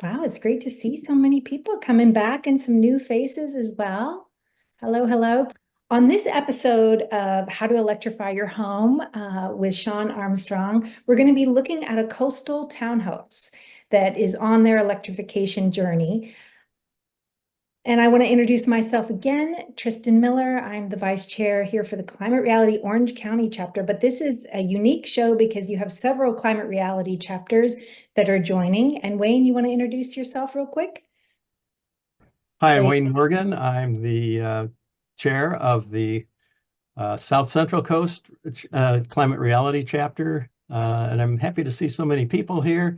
Wow, it's great to see so many people coming back and some new faces as well. Hello, hello. On this episode of How to Electrify Your Home with Sean Armstrong, we're going to be looking at a coastal townhouse that is on their electrification journey. And I want to introduce myself again, Tristan Miller. I'm the vice chair here for the Climate Reality Orange County chapter, but this is a unique show because you have several Climate Reality chapters that are joining. And Wayne, you want to introduce yourself real quick? Hi, I'm Wayne Morgan. I'm the chair of the South Central Coast Climate Reality chapter, and I'm happy to see so many people here.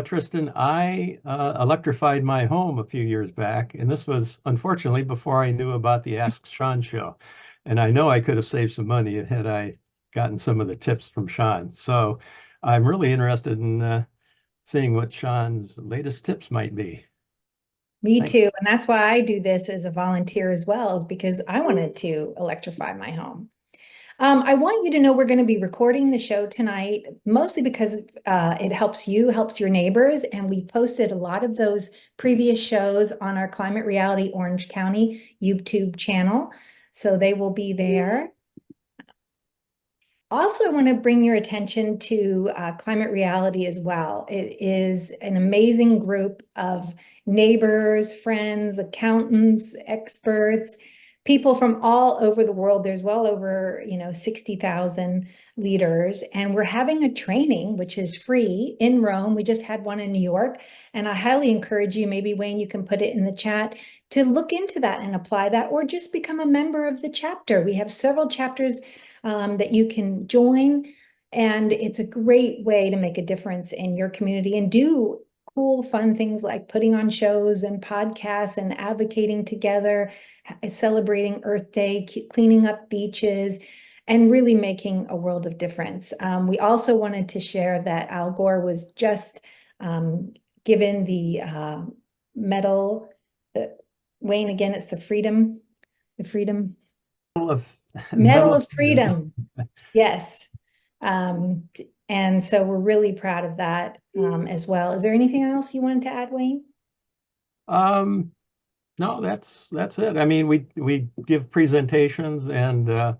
Tristan, I electrified my home a few years back, and this was unfortunately before I knew about the Ask Sean show. And I know I could have saved some money had I gotten some of the tips from Sean. So I'm really interested in seeing what Sean's latest tips might be. Me Thanks. too. And that's why I do this as a volunteer as well, is because I wanted to electrify my home. I want you to know we're going to be recording the show tonight, mostly because it helps you, helps your neighbors. And we posted a lot of those previous shows on our Climate Reality Orange County YouTube channel. So they will be there. Also, I want to bring your attention to Climate Reality as well. It is an amazing group of neighbors, friends, accountants, experts, people from all over the world. There's well over, 60,000 leaders. And we're having a training, which is free in Rome. We just had one in New York. And I highly encourage you, maybe Wayne, you can put it in the chat, to look into that and apply that, or just become a member of the chapter. We have several chapters that you can join. And it's a great way to make a difference in your community and do cool, fun things like putting on shows and podcasts and advocating together, celebrating Earth Day, cleaning up beaches, and really making a world of difference. We also wanted to share that Al Gore was just given the medal. Wayne, again, it's the freedom. Of Medal Medal of of Freedom. Yes. And so we're really proud of that as well. Is there anything else you wanted to add, Wayne? No, that's it. I mean, we give presentations, and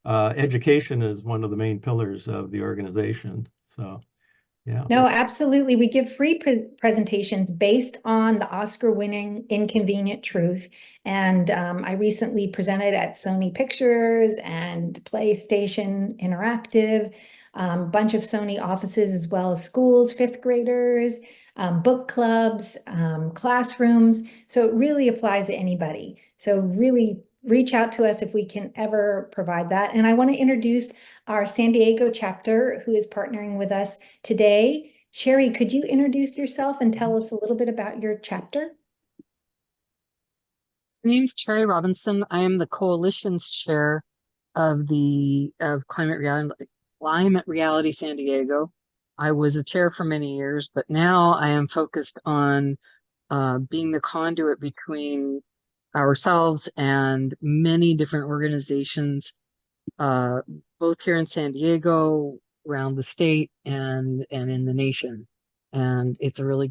education is one of the main pillars of the organization. So, yeah. No, absolutely. We give free presentations based on the Oscar-winning Inconvenient Truth. And I recently presented at Sony Pictures and PlayStation Interactive, bunch of Sony offices, as well as schools, fifth graders, book clubs, classrooms. So it really applies to anybody. So really reach out to us if we can ever provide that. And I want to introduce our San Diego chapter, who is partnering with us today. Sherry, could you introduce yourself and tell us a little bit about your chapter? My name's Cherry Robinson. I am the coalition's chair of the Climate Reality San Diego. I was a chair for many years, but now I am focused on being the conduit between ourselves and many different organizations, both here in San Diego, around the state, and in the nation. And it's a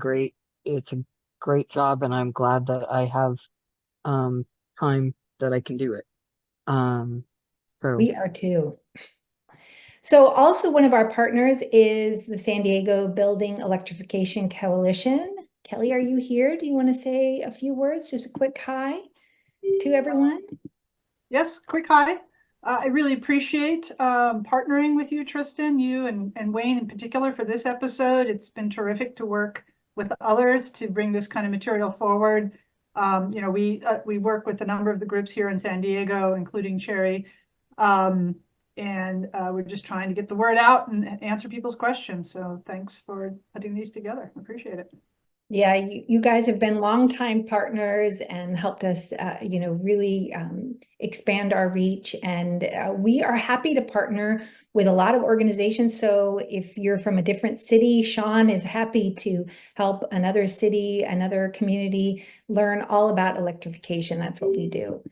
great job, and I'm glad that I have time that I can do it. So We are too. So also one of our partners is the San Diego Building Electrification Coalition. Kelly, are you here? Do you want to say a few words? Just a quick hi to everyone. Yes, quick hi. I really appreciate partnering with you, Tristan, you and Wayne in particular for this episode. It's been terrific to work with others to bring this kind of material forward. We work with a number of the groups here in San Diego, including Cherry, and we're just trying to get the word out and answer people's questions. So thanks for putting these together. I appreciate it. Yeah, you guys have been longtime partners and helped us, really expand our reach. And we are happy to partner with a lot of organizations. So if you're from a different city, Sean is happy to help another city, another community learn all about electrification. That's what we do.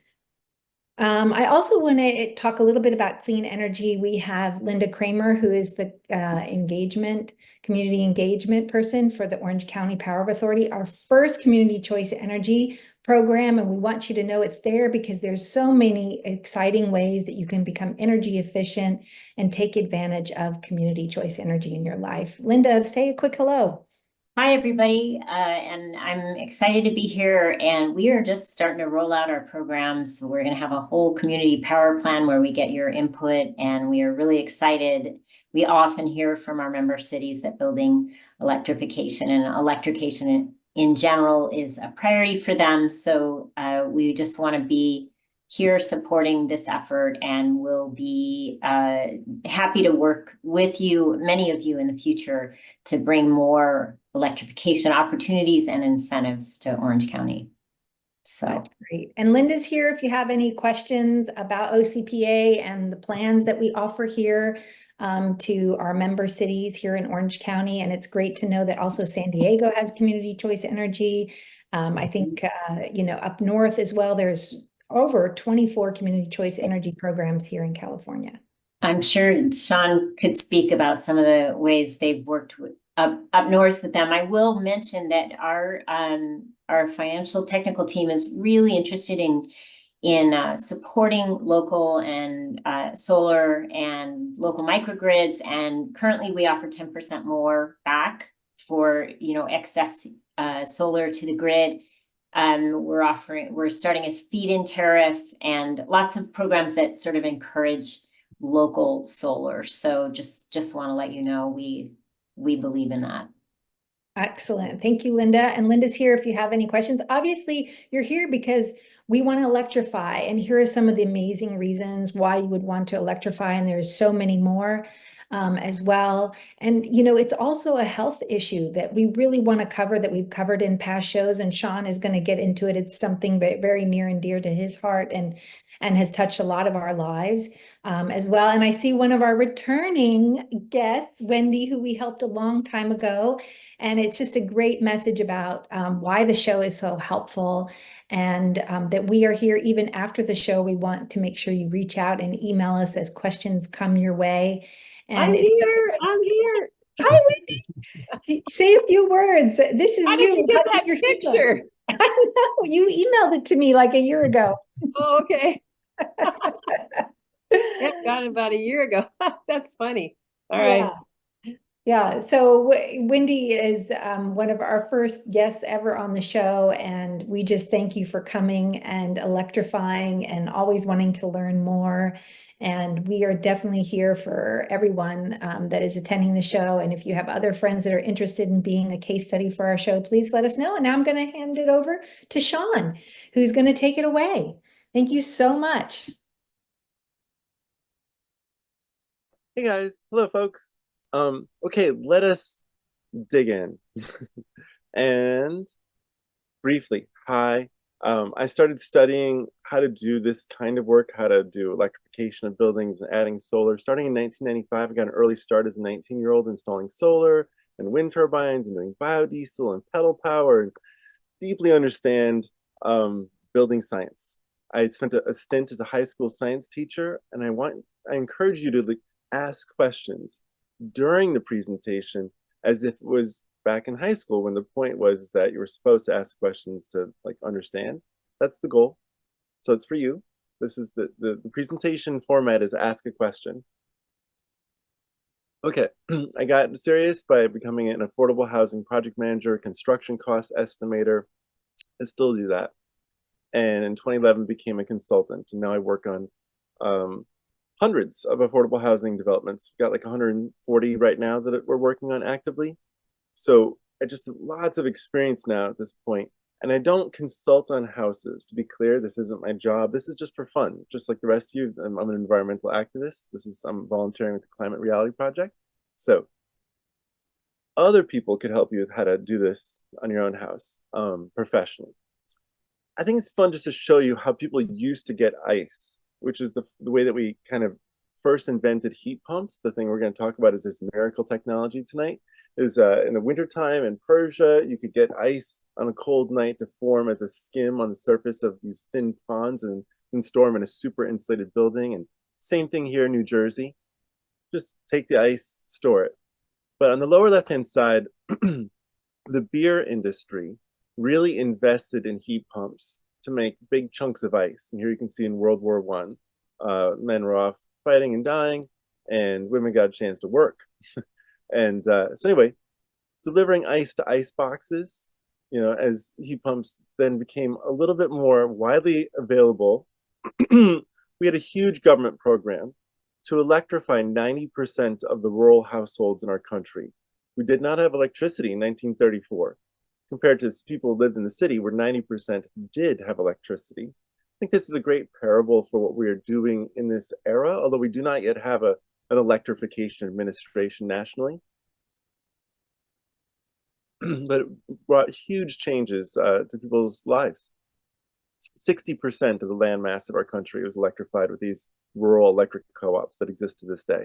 I also want to talk a little bit about clean energy. We have Linda Kramer, who is the community engagement person for the Orange County Power Authority, our first community choice energy program. And we want you to know it's there because there's so many exciting ways that you can become energy efficient and take advantage of community choice energy in your life. Linda, say a quick hello. Hi, everybody, and I'm excited to be here. And we are just starting to roll out our programs. So we're going to have a whole community power plan where we get your input, and we are really excited. We often hear from our member cities that building electrification and electrification in general is a priority for them. So we just want to be here supporting this effort, and we'll be happy to work with you, many of you in the future, to bring more electrification opportunities and incentives to Orange County. So That's great. And Linda's here if you have any questions about OCPA and the plans that we offer here to our member cities here in Orange County. And it's great to know that also San Diego has community choice energy. I think, up north as well, there's over 24 community choice energy programs here in California. I'm sure Sean could speak about some of the ways they've worked with up north with them. I will mention that our financial technical team is really interested in supporting local and solar and local microgrids. And currently we offer 10% more back for excess solar to the grid. We're starting a feed-in tariff and lots of programs that sort of encourage local solar. So just want to let you know we believe in that. Excellent. Thank you, Linda. And Linda's here if you have any questions. Obviously, you're here because we want to electrify. And here are some of the amazing reasons why you would want to electrify. And there's so many more as well. And, it's also a health issue that we really want to cover, that we've covered in past shows. And Sean is going to get into it. It's something very near and dear to his heart and has touched a lot of our lives as well. And I see one of our returning guests, Wendy, who we helped a long time ago. And it's just a great message about why the show is so helpful, and that we are here even after the show. We want to make sure you reach out and email us as questions come your way. And I'm here. Hi, Wendy. Say a few words. This is How you. did you get How that did your email? picture? I know, you emailed it to me like a year ago. Oh, okay. Yeah, got it about a year ago. That's funny. All right. Yeah. So Wendy is one of our first guests ever on the show, and we just thank you for coming and electrifying and always wanting to learn more. And we are definitely here for everyone that is attending the show. And if you have other friends that are interested in being a case study for our show, please let us know. And now I'm going to hand it over to Sean, who's going to take it away. Thank you so much. Hey guys, hello folks. Okay, let us dig in. And briefly, hi. I started studying how to do this kind of work, how to do electrification of buildings and adding solar. Starting in 1995, I got an early start as a 19-year-old installing solar and wind turbines and doing biodiesel and pedal power, and deeply understand building science. I spent a stint as a high school science teacher, and I encourage you to ask questions during the presentation as if it was back in high school, when the point was that you were supposed to ask questions to understand. That's the goal. So it's for you. This is the presentation format is ask a question. Okay, I got serious by becoming an affordable housing project manager, construction cost estimator. I still do that. And in 2011 became a consultant, and now I work on hundreds of affordable housing developments. We've got like 140 right now that we're working on actively. So I just have lots of experience now at this point. And I don't consult on houses. To be clear, this isn't my job. This is just for fun. Just like the rest of you, I'm an environmental activist. I'm volunteering with the Climate Reality Project. So other people could help you with how to do this on your own house professionally. I think it's fun just to show you how people used to get ice, which is the way that we kind of first invented heat pumps. The thing we're going to talk about is this miracle technology tonight. Is in the wintertime in Persia, you could get ice on a cold night to form as a skim on the surface of these thin ponds, and can store them in a super insulated building. And same thing here in New Jersey. Just take the ice, store it. But on the lower left-hand side, the beer industry really invested in heat pumps to make big chunks of ice. And here you can see in World War I, men were off fighting and dying, and women got a chance to work. And so anyway, delivering ice to ice boxes, as heat pumps then became a little bit more widely available, we had a huge government program to electrify 90% of the rural households in our country. We did not have electricity in 1934, compared to people who lived in the city where 90% did have electricity. I think this is a great parable for what we are doing in this era, although we do not yet have an electrification administration nationally. But it brought huge changes to people's lives. 60% of the land mass of our country was electrified with these rural electric co-ops that exist to this day.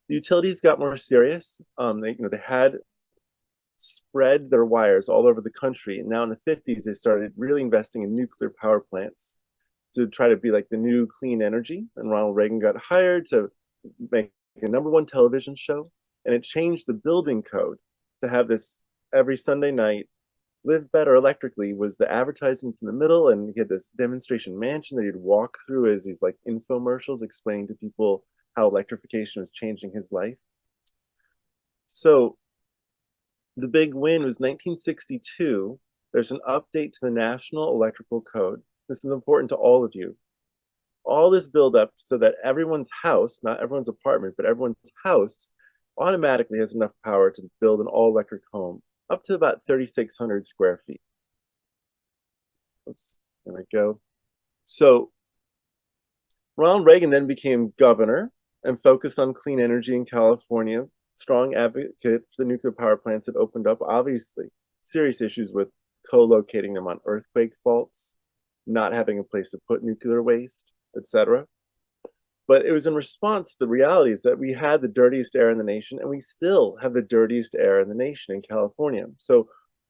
The utilities got more serious. They had spread their wires all over the country. And now in the 50s, they started really investing in nuclear power plants to try to be like the new clean energy. And Ronald Reagan got hired to make a #1 television show. And it changed the building code to have this every Sunday night. Live Better Electrically was the advertisements in the middle, and he had this demonstration mansion that he'd walk through as these like infomercials explaining to people how electrification was changing his life. So the big win was 1962. There's an update to the National Electrical Code. This is important to all of you. All this buildup so that everyone's house, not everyone's apartment, but everyone's house automatically has enough power to build an all-electric home up to about 3,600 square feet. Oops, there we go. So Ronald Reagan then became governor and focused on clean energy in California. Strong advocate for the nuclear power plants that opened up, obviously, serious issues with co-locating them on earthquake faults, not having a place to put nuclear waste, etc. But it was in response to the realities that we had the dirtiest air in the nation, and we still have the dirtiest air in the nation in California. So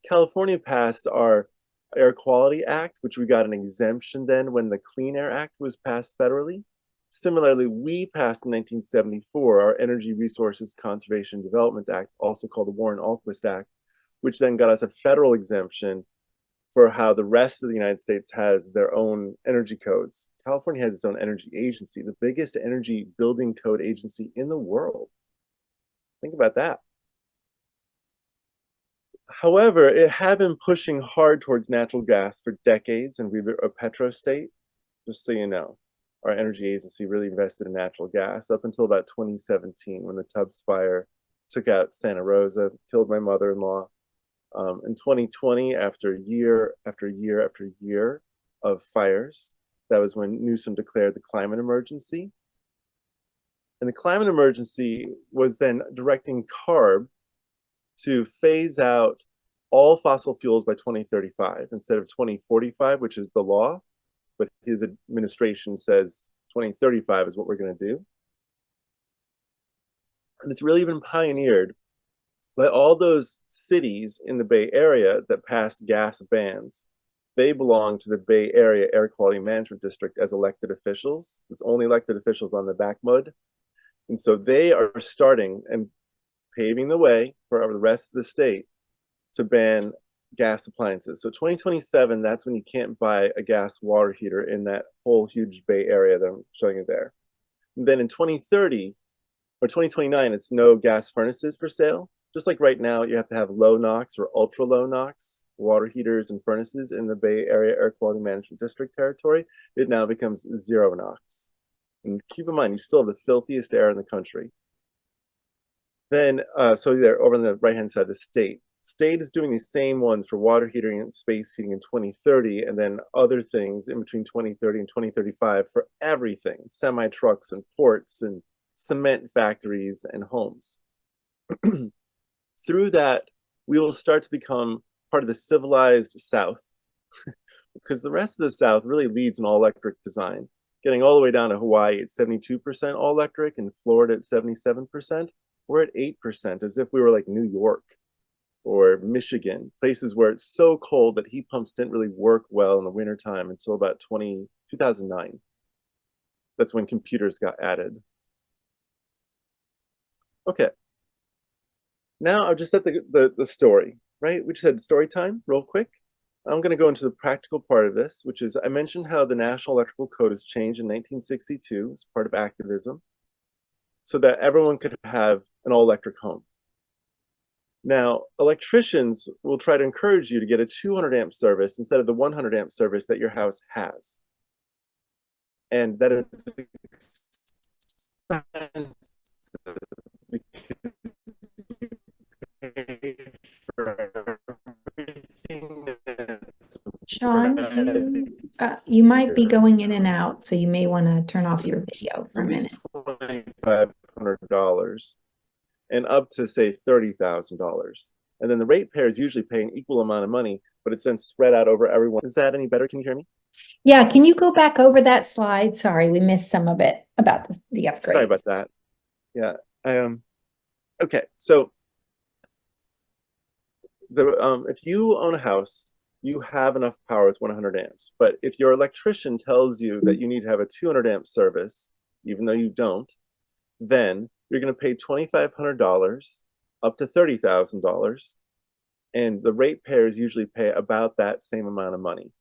California passed our Air Quality Act, which we got an exemption then when the Clean Air Act was passed federally. Similarly, we passed in 1974 our Energy Resources Conservation and Development Act, also called the Warren-Alquist Act, which then got us a federal exemption for how the rest of the United States has their own energy codes. California has its own energy agency, the biggest energy building code agency in the world. Think about that. However, it had been pushing hard towards natural gas for decades, and we were a petro state, just so you know. Our energy agency really invested in natural gas up until about 2017 when the Tubbs fire took out Santa Rosa, killed my mother-in-law. In 2020, after year after year after year of fires, that was when Newsom declared the climate emergency. And the climate emergency was then directing CARB to phase out all fossil fuels by 2035 instead of 2045, which is the law. But his administration says 2035 is what we're going to do. And it's really been pioneered by all those cities in the Bay Area that passed gas bans. They belong to the Bay Area Air Quality Management District as elected officials. It's only elected officials on the back mud. And so they are starting and paving the way for the rest of the state to ban gas appliances. So 2027, that's when you can't buy a gas water heater in that whole huge Bay Area that I'm showing you there. And then in 2030 or 2029, it's no gas furnaces for sale. Just like right now, you have to have low NOx or ultra low NOx water heaters and furnaces in the Bay Area Air Quality Management District territory. It now becomes zero NOx. And keep in mind, you still have the filthiest air in the country. Then, so there, over on the right-hand side, the state. State is doing the same ones for water heating and space heating in 2030, and then other things in between 2030 and 2035 for everything, semi-trucks and ports and cement factories and homes. Through that, we will start to become part of the civilized South, because the rest of the South really leads in all-electric design, getting all the way down to Hawaii at 72% all-electric and Florida at 77%. We're at 8%, as if we were like New York. or Michigan, places where it's so cold that heat pumps didn't really work well in the wintertime until about 2009. That's when computers got added. Okay. Now I've just said the story, right? We just had story time real quick. I'm going to go into the practical part of this, which is I mentioned how the National Electrical Code was changed in 1962 as part of activism so that everyone could have an all-electric home. Now, electricians will try to encourage you to get a 200 amp service instead of the 100 amp service that your house has. And that is Sean, you might be going in and out, so you may want to turn off your video for a minute. $2,500 and up to say $30,000. And then the ratepayers usually pay an equal amount of money, but it's then spread out over everyone. Is that any better? Can you hear me? Yeah, can you go back over that slide? Sorry, we missed some of it about the upgrades. Sorry about that. Yeah. Okay, so if you own a house, you have enough power with 100 amps. But if your electrician tells you that you need to have a 200 amp service, even though you don't, then you're going to pay $2,500 up to $30,000. And the ratepayers usually pay about that same amount of money.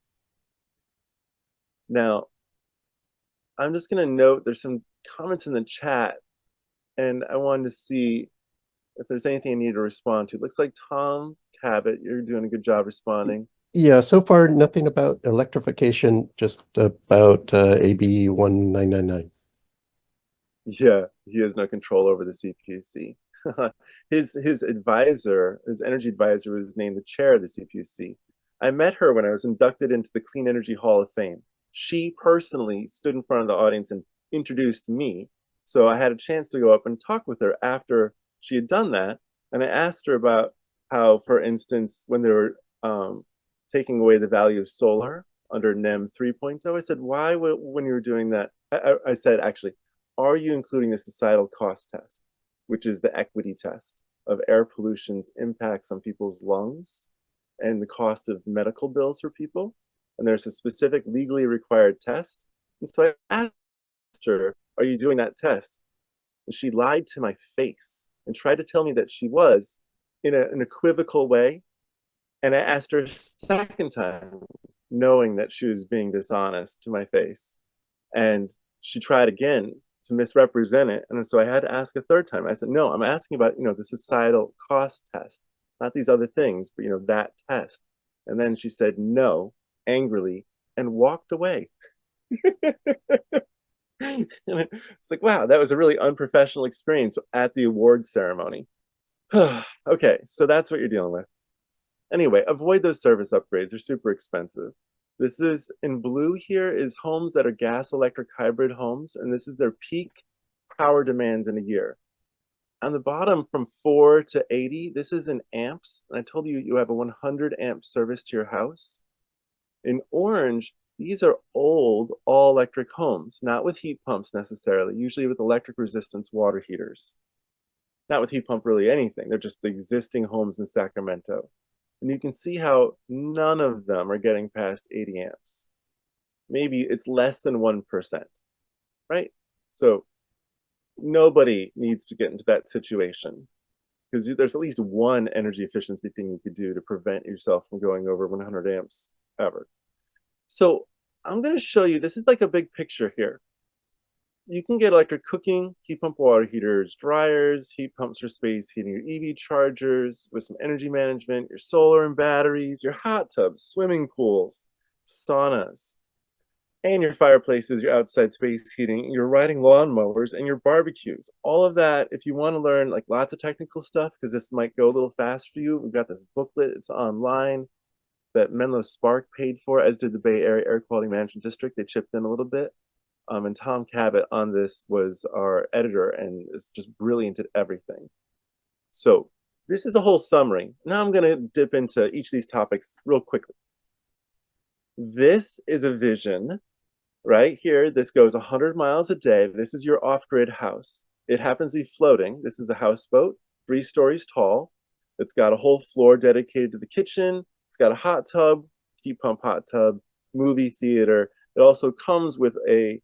Now, I'm just going to note there's some comments in the chat, and I wanted to see if there's anything I need to respond to. It looks like Tom Cabot, you're doing a good job responding. Yeah, so far nothing about electrification, just about AB 1999. Yeah, he has no control over the CPUC. His advisor, his energy advisor, was named the chair of the CPUC. I met her when I was inducted into the Clean Energy Hall of Fame. She personally stood in front of the audience and introduced me. So I had a chance to go up and talk with her after she had done that. And I asked her about how, for instance, when they were taking away the value of solar under NEM 3.0, I said, why, when you were doing that, I said, actually, are you including the societal cost test, which is the equity test of air pollution's impacts on people's lungs and the cost of medical bills for people? And there's a specific legally required test. And so I asked her, are you doing that test? And she lied to my face and tried to tell me that she was in an equivocal way. And I asked her a second time, knowing that she was being dishonest to my face. And she tried again to misrepresent it. And so I had to ask a third time. I said, no, I'm asking about, the societal cost test, not these other things, but, that test. And then she said no, angrily, and walked away. And it's like, wow, that was a really unprofessional experience at the awards ceremony. Okay, so that's what you're dealing with. Anyway, avoid those service upgrades. They're super expensive. This is, in blue here, is homes that are gas electric hybrid homes, and this is their peak power demand in a year. On the bottom, from 4 to 80, this is in amps. And I told you you have a 100 amp service to your house. In orange, these are old all-electric homes, not with heat pumps necessarily, usually with electric resistance water heaters. Not with heat pump really anything. They're just the existing homes in Sacramento. And you can see how none of them are getting past 80 amps. Maybe it's less than 1%, right? So nobody needs to get into that situation because there's at least one energy efficiency thing you could do to prevent yourself from going over 100 amps ever. So I'm going to show you, this is like a big picture here. You can get electric cooking, heat pump water heaters, dryers, heat pumps for space heating, your EV chargers with some energy management, your solar and batteries, your hot tubs, swimming pools, saunas, and your fireplaces, your outside space heating, your riding lawnmowers, and your barbecues. All of that, if you want to learn like lots of technical stuff, because this might go a little fast for you, we've got this booklet, it's online, that Menlo Spark paid for, as did the Bay Area Air Quality Management District. They chipped in a little bit. And Tom Cabot on this was our editor and is just brilliant at everything. So this is a whole summary. Now I'm going to dip into each of these topics real quickly. This is a vision right here. This goes 100 miles a day. This is your off-grid house. It happens to be floating. This is a houseboat, 3 stories tall. It's got a whole floor dedicated to the kitchen. It's got a hot tub, heat pump hot tub, movie theater. It also comes with a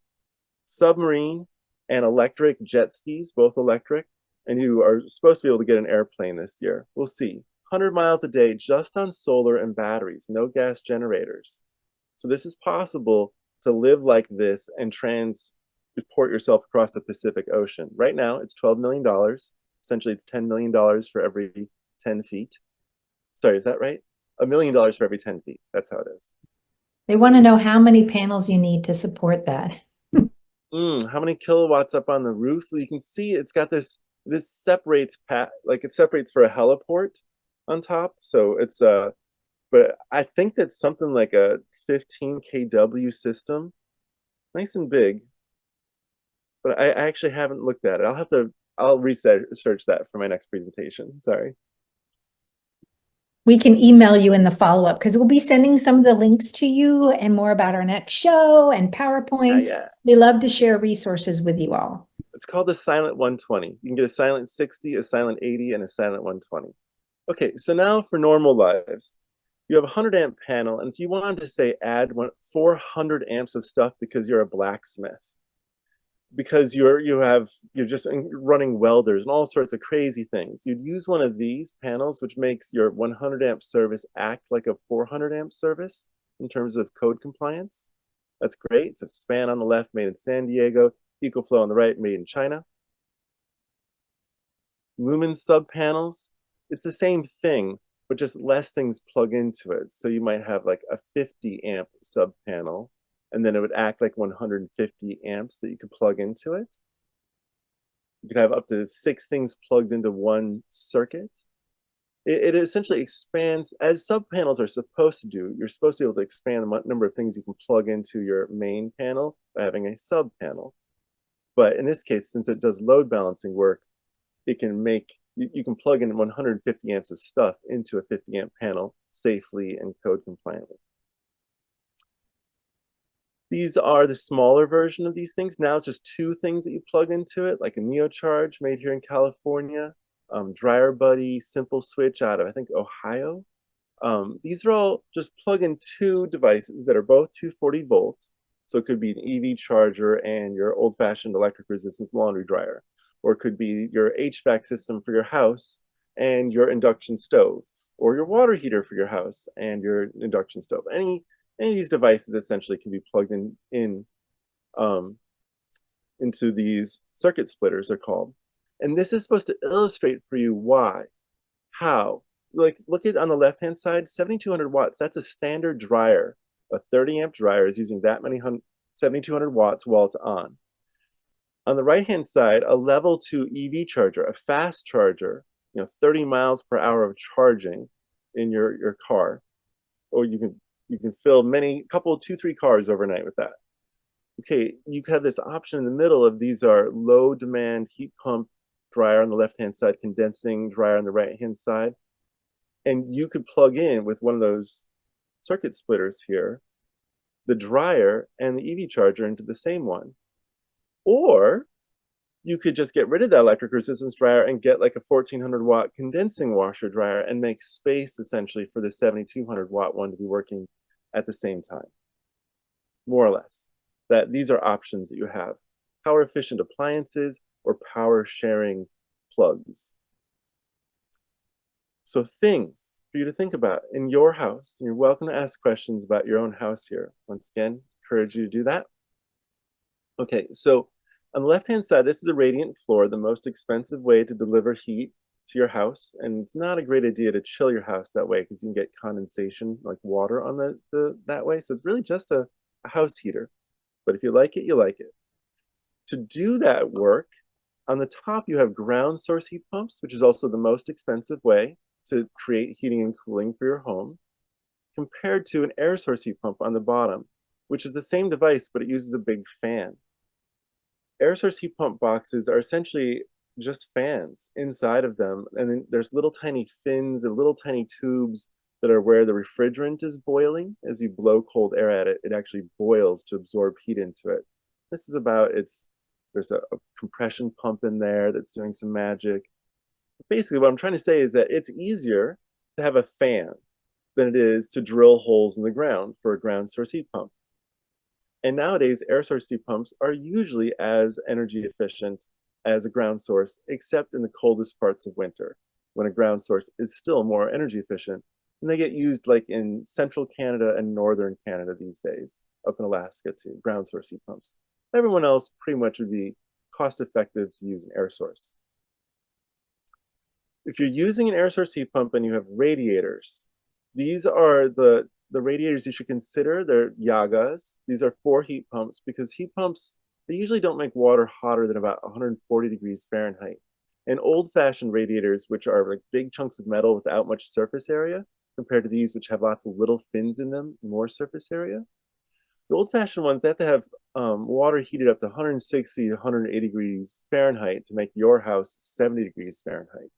submarine and electric jet skis, both electric. And you are supposed to be able to get an airplane this year. We'll see. 100 miles a day just on solar and batteries, no gas generators. So this is possible to live like this and transport yourself across the Pacific Ocean. Right now, it's $12 million. Essentially, it's $10 million for every 10 feet. Sorry, is that right? $1 million for every 10 feet. That's how it is. They want to know how many panels you need to support that. How many kilowatts up on the roof? Well, you can see it's got this separates like it separates for a heliport on top. So it's but I think that's something like a 15 kW system. Nice and big. But I actually haven't looked at it. I'll research that for my next presentation. Sorry. We can email you in the follow-up because we'll be sending some of the links to you and more about our next show and PowerPoints. Yeah. We love to share resources with you all. It's called the Silent 120. You can get a Silent 60, a Silent 80, and a Silent 120. Okay, so now for normal lives. You have a 100 amp panel, and if you wanted to say add 400 amps of stuff because you're a blacksmith, because you're just running welders and all sorts of crazy things, you'd use one of these panels, which makes your 100 amp service act like a 400 amp service in terms of code compliance. That's great. It's a span on the left, made in San Diego. EcoFlow on the right, made in China. Lumen sub panels, it's the same thing, but just less things plug into it. So you might have like a 50 amp sub panel, and then it would act like 150 amps that you could plug into it. You could have up to 6 things plugged into one circuit. It essentially expands, as sub panels are supposed to do. You're supposed to be able to expand the number of things you can plug into your main panel by having a sub panel. But in this case, since it does load balancing work, it can make, you can plug in 150 amps of stuff into a 50 amp panel safely and code compliantly. These are the smaller version of these things. Now it's just 2 things that you plug into it, like a NeoCharge made here in California, Dryer Buddy, Simple Switch out of, I think, Ohio. These are all just plug in 2 devices that are both 240 volts. So it could be an EV charger and your old-fashioned electric resistance laundry dryer. Or it could be your HVAC system for your house and your induction stove. Or your water heater for your house and your induction stove. Any of these devices essentially can be plugged into these circuit splitters, they're called. And this is supposed to illustrate for you why, how. Like, look at on the left-hand side, 7,200 watts. That's a standard dryer. A 30 amp dryer is using that many 7,200 watts while it's on. On the right-hand side, a level 2 EV charger, a fast charger, 30 miles per hour of charging in your car. Or you can fill 2, 3 cars overnight with that. Okay, you have this option in the middle of these are low demand heat pump dryer on the left-hand side, condensing dryer on the right-hand side. And you could plug in with one of those circuit splitters here, the dryer and the EV charger into the same one. Or you could just get rid of that electric resistance dryer and get like a 1,400 watt condensing washer dryer and make space essentially for the 7,200 watt one to be working at the same time. More or less. That these are options that you have. Power efficient appliances or power sharing plugs. So things for you to think about in your house. You're welcome to ask questions about your own house here. Once again, encourage you to do that. Okay, so on the left-hand side, this is a radiant floor, the most expensive way to deliver heat to your house. And it's not a great idea to chill your house that way because you can get condensation, like water on that way. So it's really just a house heater. But if you like it, you like it. To do that work, on the top, you have ground source heat pumps, which is also the most expensive way to create heating and cooling for your home, compared to an air source heat pump on the bottom, which is the same device, but it uses a big fan. Air source heat pump boxes are essentially just fans inside of them, and then there's little tiny fins and little tiny tubes that are where the refrigerant is boiling. As you blow cold air at it, it actually boils to absorb heat into it. This is about there's a compression pump in there that's doing some magic. Basically, what I'm trying to say is that it's easier to have a fan than it is to drill holes in the ground for a ground source heat pump. And nowadays, air source heat pumps are usually as energy efficient as a ground source, except in the coldest parts of winter, when a ground source is still more energy efficient. And they get used like in central Canada and northern Canada these days, up in Alaska too, ground source heat pumps. Everyone else pretty much would be cost effective to use an air source. If you're using an air source heat pump and you have radiators, these are the radiators you should consider. They're Yagas. These are for heat pumps because heat pumps, they usually don't make water hotter than about 140 degrees Fahrenheit. And old-fashioned radiators, which are like big chunks of metal without much surface area, compared to these which have lots of little fins in them, more surface area. The old-fashioned ones, they have to have water heated up to 160 to 180 degrees Fahrenheit to make your house 70 degrees Fahrenheit.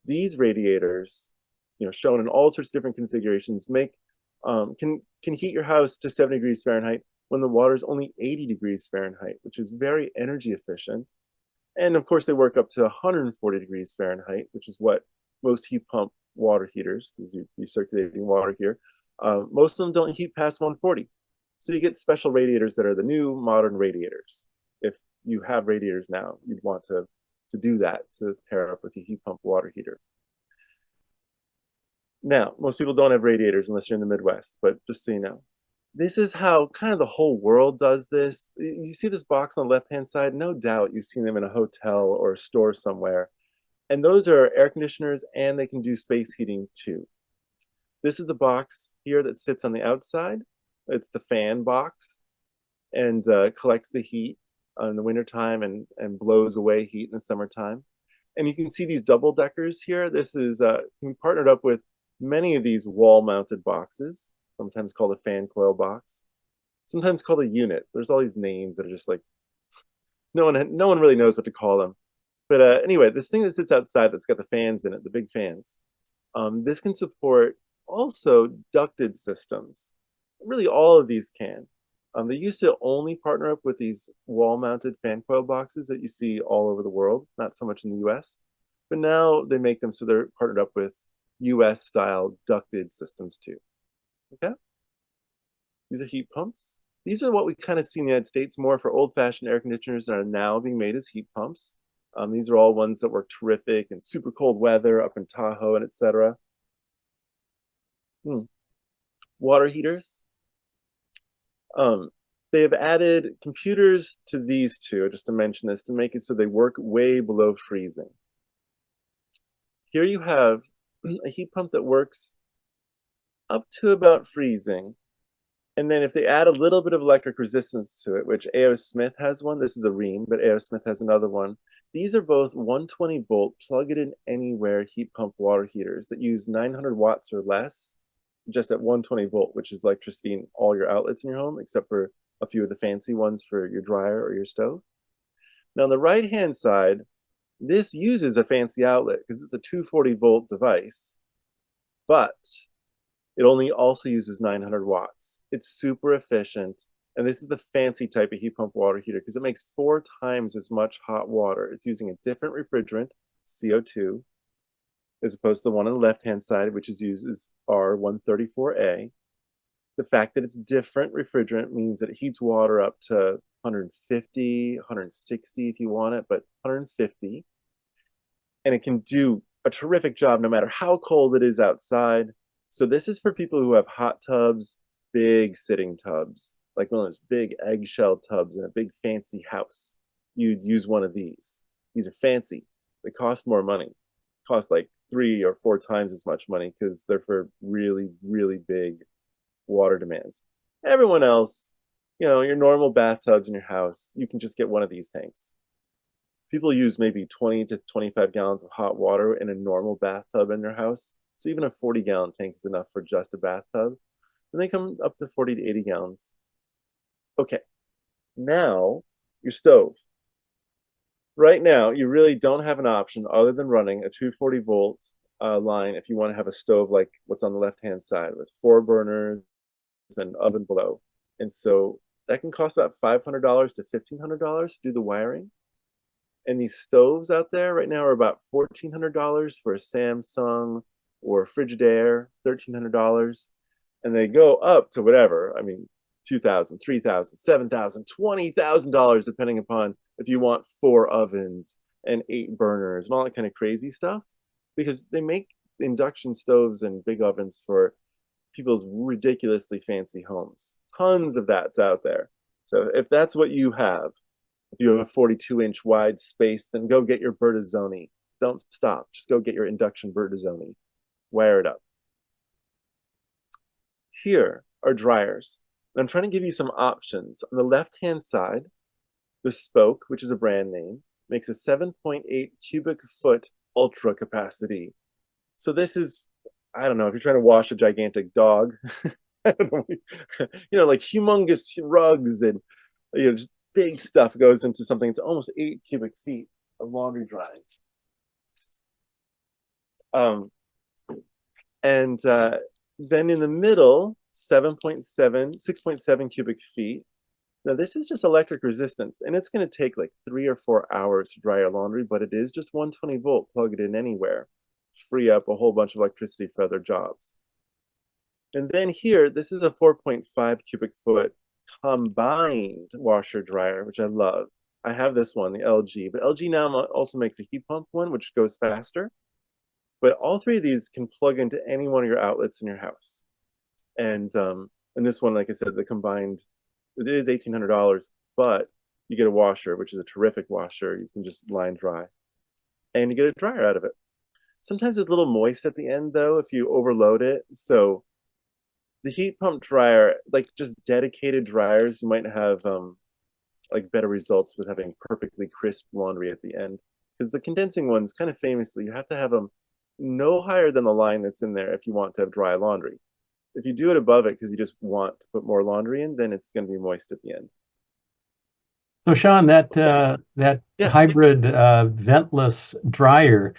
These radiators, shown in all sorts of different configurations, can heat your house to 70 degrees Fahrenheit when the water is only 80 degrees Fahrenheit, which is very energy efficient. And of course, they work up to 140 degrees Fahrenheit, which is what most heat pump water heaters, because you're circulating water here, most of them don't heat past 140. So you get special radiators that are the new modern radiators. If you have radiators now, you'd want to do that to pair up with your heat pump water heater. Now, most people don't have radiators unless you're in the Midwest, but just so you know, this is how kind of the whole world does this. You see this box on the left-hand side? No doubt you've seen them in a hotel or a store somewhere. And those are air conditioners, and they can do space heating too. This is the box here that sits on the outside. It's the fan box and collects the heat in the wintertime and blows away heat in the summertime. And you can see these double deckers here. This is we partnered up with many of these wall-mounted boxes, sometimes called a fan coil box, sometimes called a unit. There's all these names that are just like, no one really knows what to call them. But anyway, this thing that sits outside that's got the fans in it, the big fans, this can support also ducted systems. Really, all of these can. They used to only partner up with these wall-mounted fan coil boxes that you see all over the world, not so much in the US. But now they make them so they're partnered up with US-style ducted systems too. Okay? These are heat pumps. These are what we kind of see in the United States more for old-fashioned air conditioners that are now being made as heat pumps. These are all ones that work terrific in super cold weather up in Tahoe and etc. Water heaters. They have added computers to these two, just to mention this, to make it so they work way below freezing. Here you have a heat pump that works up to about freezing. And then if they add a little bit of electric resistance to it, which A.O. Smith has one, this is a Rheem, but A.O. Smith has another one. These are both 120 volt, plug it in anywhere heat pump water heaters that use 900 watts or less, just at 120 volt, which is electricity in all your outlets in your home, except for a few of the fancy ones for your dryer or your stove. Now on the right-hand side, this uses a fancy outlet because it's a 240 volt device, but it only also uses 900 watts. It's super efficient. And this is the fancy type of heat pump water heater because it makes 4 times as much hot water. It's using a different refrigerant, CO2, as opposed to the one on the left-hand side, which uses R134A. The fact that it's different refrigerant means that it heats water up to 150, 160 if you want it, but 150. And it can do a terrific job no matter how cold it is outside. So this is for people who have hot tubs, big sitting tubs, like one of those big eggshell tubs in a big fancy house. You'd use one of these. These are fancy. They cost more money. Cost like 3 or 4 times as much money because they're for really, really big water demands. Everyone else, your normal bathtubs in your house, you can just get one of these tanks. People use maybe 20 to 25 gallons of hot water in a normal bathtub in their house. So even a 40-gallon tank is enough for just a bathtub. And they come up to 40 to 80 gallons. Okay, now your stove. Right now, you really don't have an option other than running a 240 volt line if you want to have a stove like what's on the left-hand side with 4 burners and oven below. And so that can cost about $500 to $1,500 to do the wiring. And these stoves out there right now are about $1,400 for a Samsung or a Frigidaire, $1,300. And they go up to whatever. I mean, $2,000, $3,000, $7,000, $20,000, depending upon if you want 4 ovens and 8 burners and all that kind of crazy stuff. Because they make induction stoves and big ovens for people's ridiculously fancy homes. Tons of that's out there. So if that's what you have, if you have a 42-inch wide space, then go get your Bertazzoni. Don't stop. Just go get your induction Bertazzoni. Wire it up. Here are dryers. And I'm trying to give you some options. On the left-hand side, Bespoke, which is a brand name, makes a 7.8 cubic foot ultra capacity. So this is, I don't know, if you're trying to wash a gigantic dog, I don't know, like humongous rugs and just big stuff goes into something that's almost 8 cubic feet of laundry drying. Then in the middle, 6.7 cubic feet. Now this is just electric resistance, and it's going to take like 3 or 4 hours to dry your laundry, but it is just 120 volt, plug it in anywhere, free up a whole bunch of electricity for other jobs. And then here, this is a 4.5 cubic foot combined washer dryer, which I love. I have this one, the LG, but LG now also makes a heat pump one, which goes faster. But all 3 of these can plug into any one of your outlets in your house. And this one, like I said, the combined, it is $1,800, but you get a washer, which is a terrific washer. You can just line dry, and you get a dryer out of it. Sometimes it's a little moist at the end, though, if you overload it. So the heat pump dryer, like just dedicated dryers, you might have like better results with having perfectly crisp laundry at the end. Because the condensing ones, kind of famously, you have to have them no higher than the line that's in there if you want to have dry laundry. If you do it above it because you just want to put more laundry in, then it's going to be moist at the end. So Sean, that Yeah. hybrid ventless dryer,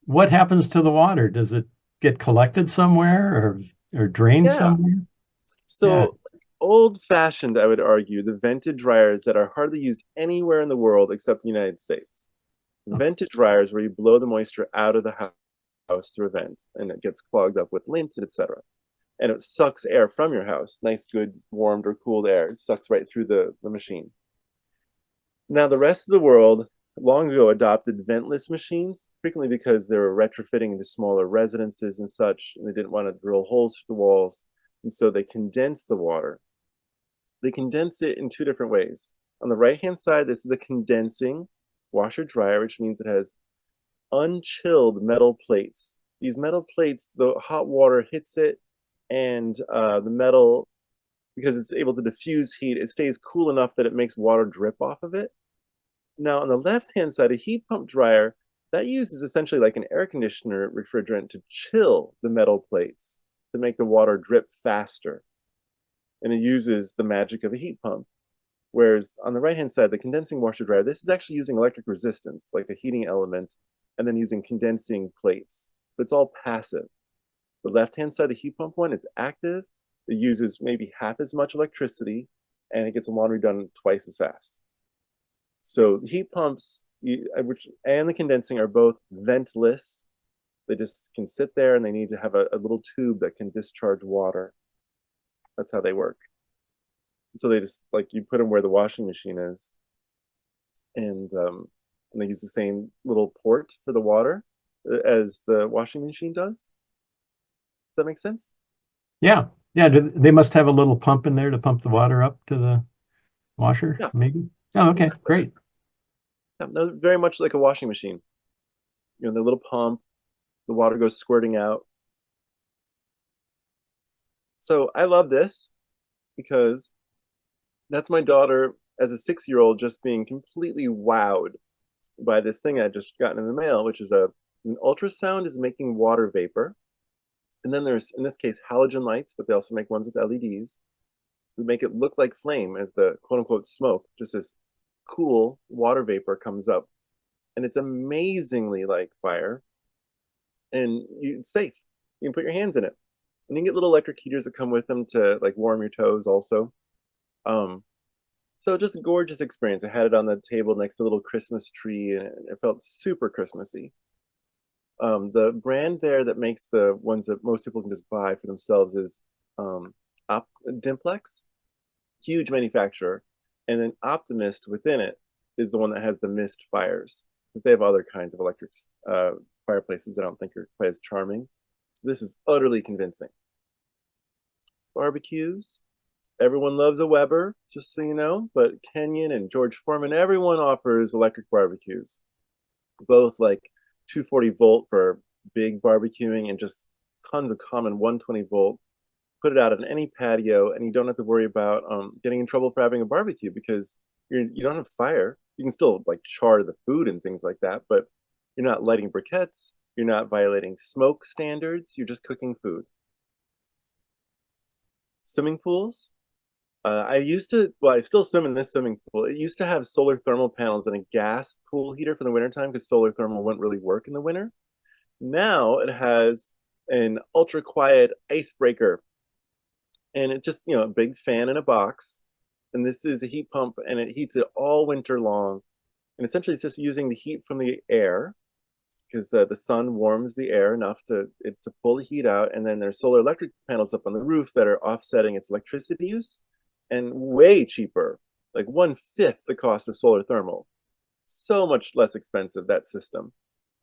what happens to the water? Does it get collected somewhere or drained Yeah. somewhere? So old-fashioned, I would argue, the vented dryers that are hardly used anywhere in the world except the United States. Vented dryers where you blow the moisture out of the house through a vent, and it gets clogged up with lint, etc. And it sucks air from your house, nice, good, warmed or cooled air. It sucks right through the machine. Now, the rest of the world long ago adopted ventless machines, frequently because they were retrofitting into smaller residences and such, and they didn't want to drill holes through the walls, and so they condense the water. They condense it in 2 different ways. On the right-hand side, this is a condensing washer dryer, which means it has unchilled metal plates. These metal plates, the hot water hits it, and the metal, because it's able to diffuse heat, it stays cool enough that it makes water drip off of it. Now, on the left-hand side, a heat pump dryer, that uses essentially like an air conditioner refrigerant to chill the metal plates to make the water drip faster. And it uses the magic of a heat pump. Whereas on the right-hand side, the condensing washer dryer, this is actually using electric resistance, like a heating element, and then using condensing plates. But it's all passive. The left-hand side, the heat pump one, it's active. It uses maybe half as much electricity, and it gets the laundry done twice as fast. So the heat pumps and the condensing are both ventless. They just can sit there, and they need to have a little tube that can discharge water. That's how they work. So they just, like, you put them where the washing machine is, and they use the same little port for the water as the washing machine does. Does that make sense? Yeah. They must have a little pump in there to pump the water up to the washer, Yeah. maybe. Oh, okay, great. Yeah, no, very much like a washing machine. The little pump, the water goes squirting out. So I love this because that's my daughter as a 6-year-old just being completely wowed by this thing I just gotten in the mail, which is an ultrasound is making water vapor. And then there's, in this case, halogen lights, but they also make ones with LEDs that make it look like flame as the quote unquote smoke, just this cool water vapor comes up. And it's amazingly like fire. And it's safe. You can put your hands in it. And you can get little electric heaters that come with them to like warm your toes also. So just a gorgeous experience. I had it on the table next to a little Christmas tree, and it felt super Christmassy. The brand there that makes the ones that most people can just buy for themselves is Dimplex, huge manufacturer. And then Optimist within it is the one that has the mist fires, because they have other kinds of electric fireplaces that I don't think are quite as charming. This is utterly convincing. Barbecues. Everyone loves a Weber, just so you know, but Kenyon and George Foreman, everyone offers electric barbecues, both like 240 volt for big barbecuing and just tons of common 120 volt. Put it out on any patio, and you don't have to worry about getting in trouble for having a barbecue, because you don't have fire. You can still like char the food and things like that, but you're not lighting briquettes. You're not violating smoke standards. You're just cooking food. Swimming pools. I still swim in this swimming pool. It used to have solar thermal panels and a gas pool heater for the wintertime, because solar thermal wouldn't really work in the winter. Now it has an ultra quiet icebreaker, and it just, a big fan in a box. And this is a heat pump, and it heats it all winter long. And essentially it's just using the heat from the air, because the sun warms the air enough to pull the heat out. And then there's solar electric panels up on the roof that are offsetting its electricity use, and way cheaper, like 1/5 the cost of solar thermal. So much less expensive, that system.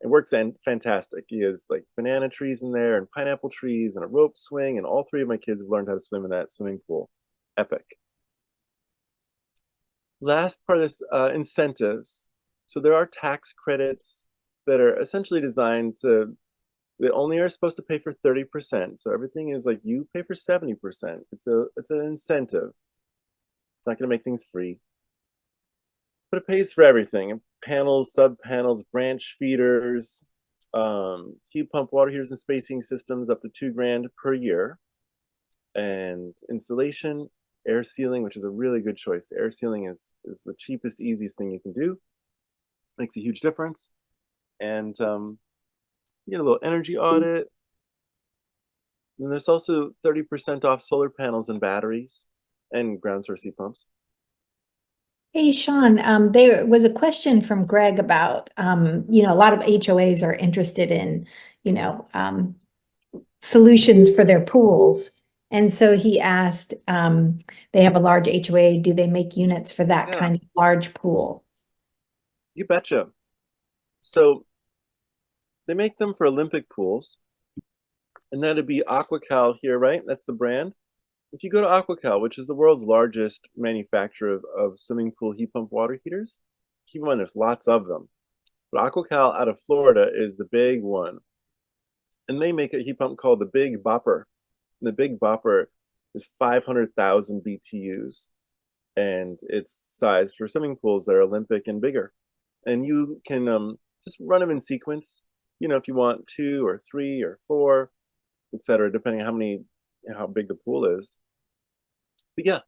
It works fantastic. He has like banana trees in there and pineapple trees and a rope swing, and all 3 of my kids have learned how to swim in that swimming pool. Epic. Last part of this, incentives. So there are tax credits that are essentially designed to, they only are supposed to pay for 30%. So everything is like, you pay for 70%. It's an incentive. It's not going to make things free, but it pays for everything: panels, sub panels, branch feeders, heat pump, water heaters, and spacing systems up to $2,000 per year, and installation, air sealing, which is a really good choice. Air sealing is the cheapest, easiest thing you can do. Makes a huge difference. And you get a little energy audit. And there's also 30% off solar panels and batteries and ground source heat pumps. Hey, Sean, there was a question from Greg about, a lot of HOAs are interested in, solutions for their pools. And so he asked, they have a large HOA, do they make units for that kind of large pool? You betcha. So they make them for Olympic pools, and that'd be AquaCal here, right? That's the brand. If you go to AquaCal, which is the world's largest manufacturer of swimming pool heat pump water heaters, keep in mind there's lots of them, but AquaCal out of Florida is the big one. And they make a heat pump called the Big Bopper. And the Big Bopper is 500,000 BTUs, and it's sized for swimming pools that are Olympic and bigger. And you can just run them in sequence, if you want 2 or 3 or 4, etc., depending on how big the pool is. But yeah,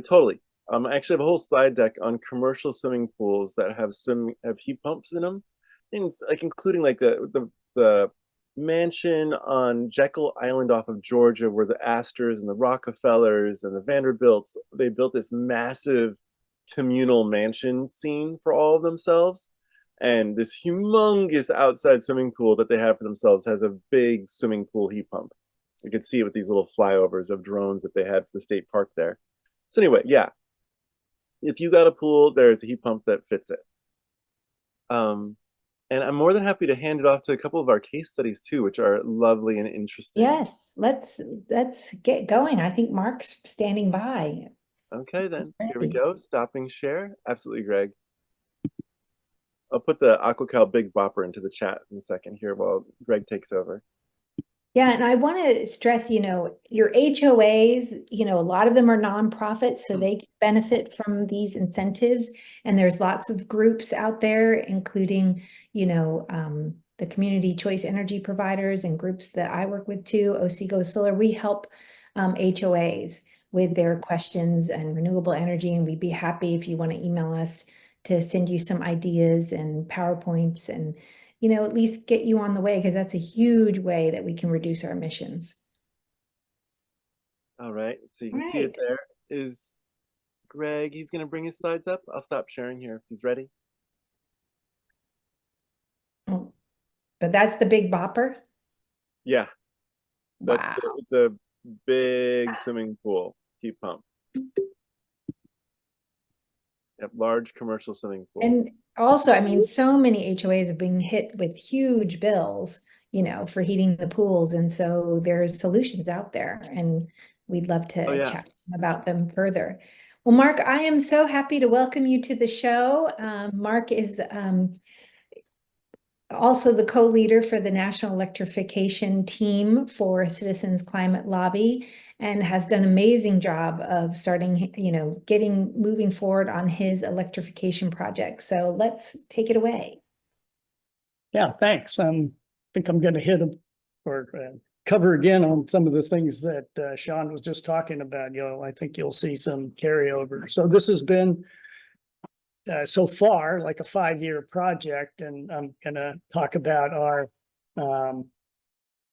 totally. I actually have a whole slide deck on commercial swimming pools that have heat pumps in them, things like including like the mansion on Jekyll Island off of Georgia, where the Astors and the Rockefellers and the Vanderbilts, they built this massive communal mansion scene for all of themselves. And this humongous outside swimming pool that they have for themselves has a big swimming pool heat pump. You could see it with these little flyovers of drones that they had for the state park there. So anyway, yeah, if you got a pool, there's a heat pump that fits it. And I'm more than happy to hand it off to a couple of our case studies too, which are lovely and interesting. Yes, let's get going. I think Mark's standing by. Okay, then here we go. Stopping share. Absolutely, Greg. I'll put the AquaCal Big Bopper into the chat in a second here while Greg takes over. Yeah, and I want to stress, your HOAs, a lot of them are nonprofits, so they benefit from these incentives. And there's lots of groups out there, including, the community choice energy providers and groups that I work with too, Oseco Solar. We help HOAs with their questions and renewable energy, and we'd be happy if you want to email us to send you some ideas and PowerPoints and at least get you on the way, because that's a huge way that we can reduce our emissions. All right, so you can see it there is Greg, he's going to bring his slides up. I'll stop sharing here if he's ready. Oh, but that's the big bopper. Yeah, Wow. it's a big swimming pool, heat pump. Yep, large commercial swimming pools. And also, I mean, so many HOAs have been hit with huge bills, you know, for heating the pools. And so there's solutions out there, and we'd love to Oh, yeah. chat about them further. Well, Mark, I am so happy to welcome you to the show. Mark is also the co-leader for the National Electrification Team for Citizens Climate Lobby, and has done an amazing job of starting, you know, moving forward on his electrification project. So let's take it away. Yeah, thanks. I think I'm going to hit or cover again on some of the things that Sean was just talking about. You know, I think you'll see some carryover. So this has been so far like a 5-year project, and I'm going to talk about our,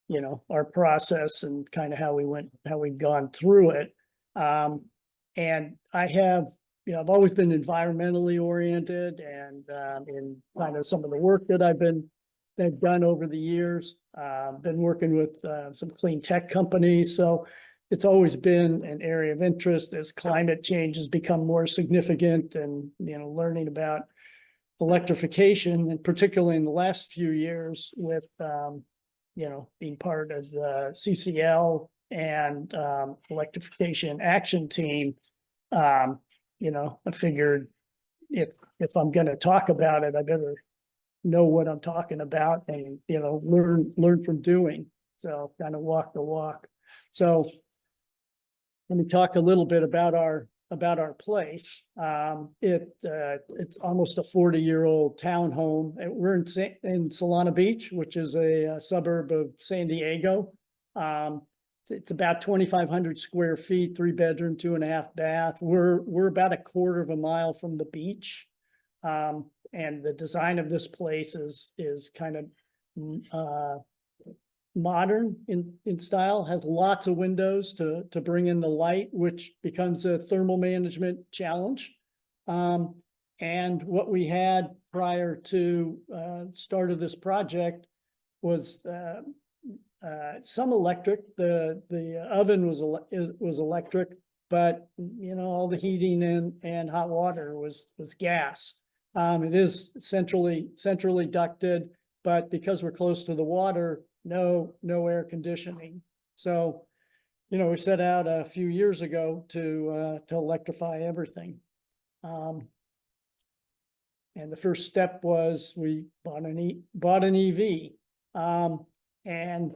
you know, our process and kind of how we've gone through it. And I have, you know, I've always been environmentally oriented, and in kind of some of the work that I've done over the years, been working with some clean tech companies. So it's always been an area of interest as climate change has become more significant, and, you know, learning about electrification, and particularly in the last few years with, you know, being part of the CCL and electrification action team. You know, I figured if I'm going to talk about it, I better know what I'm talking about, and, you know, learn from doing. So kind of walk the walk. So let me talk a little bit about our place. It's almost a 40-year-old townhome. We're in Solana Beach, which is a suburb of San Diego. It's about 2,500 square feet, 3-bedroom, 2.5 bath. We're about a quarter of a mile from the beach. And the design of this place is kind of modern in style, has lots of windows to bring in the light, which becomes a thermal management challenge. And what we had prior to start of this project was some electric. The oven was electric, but, you know, all the heating and hot water was gas. It is centrally ducted, but because we're close to the water, no air conditioning. So, you know, we set out a few years ago to electrify everything. And the first step was we bought an EV, and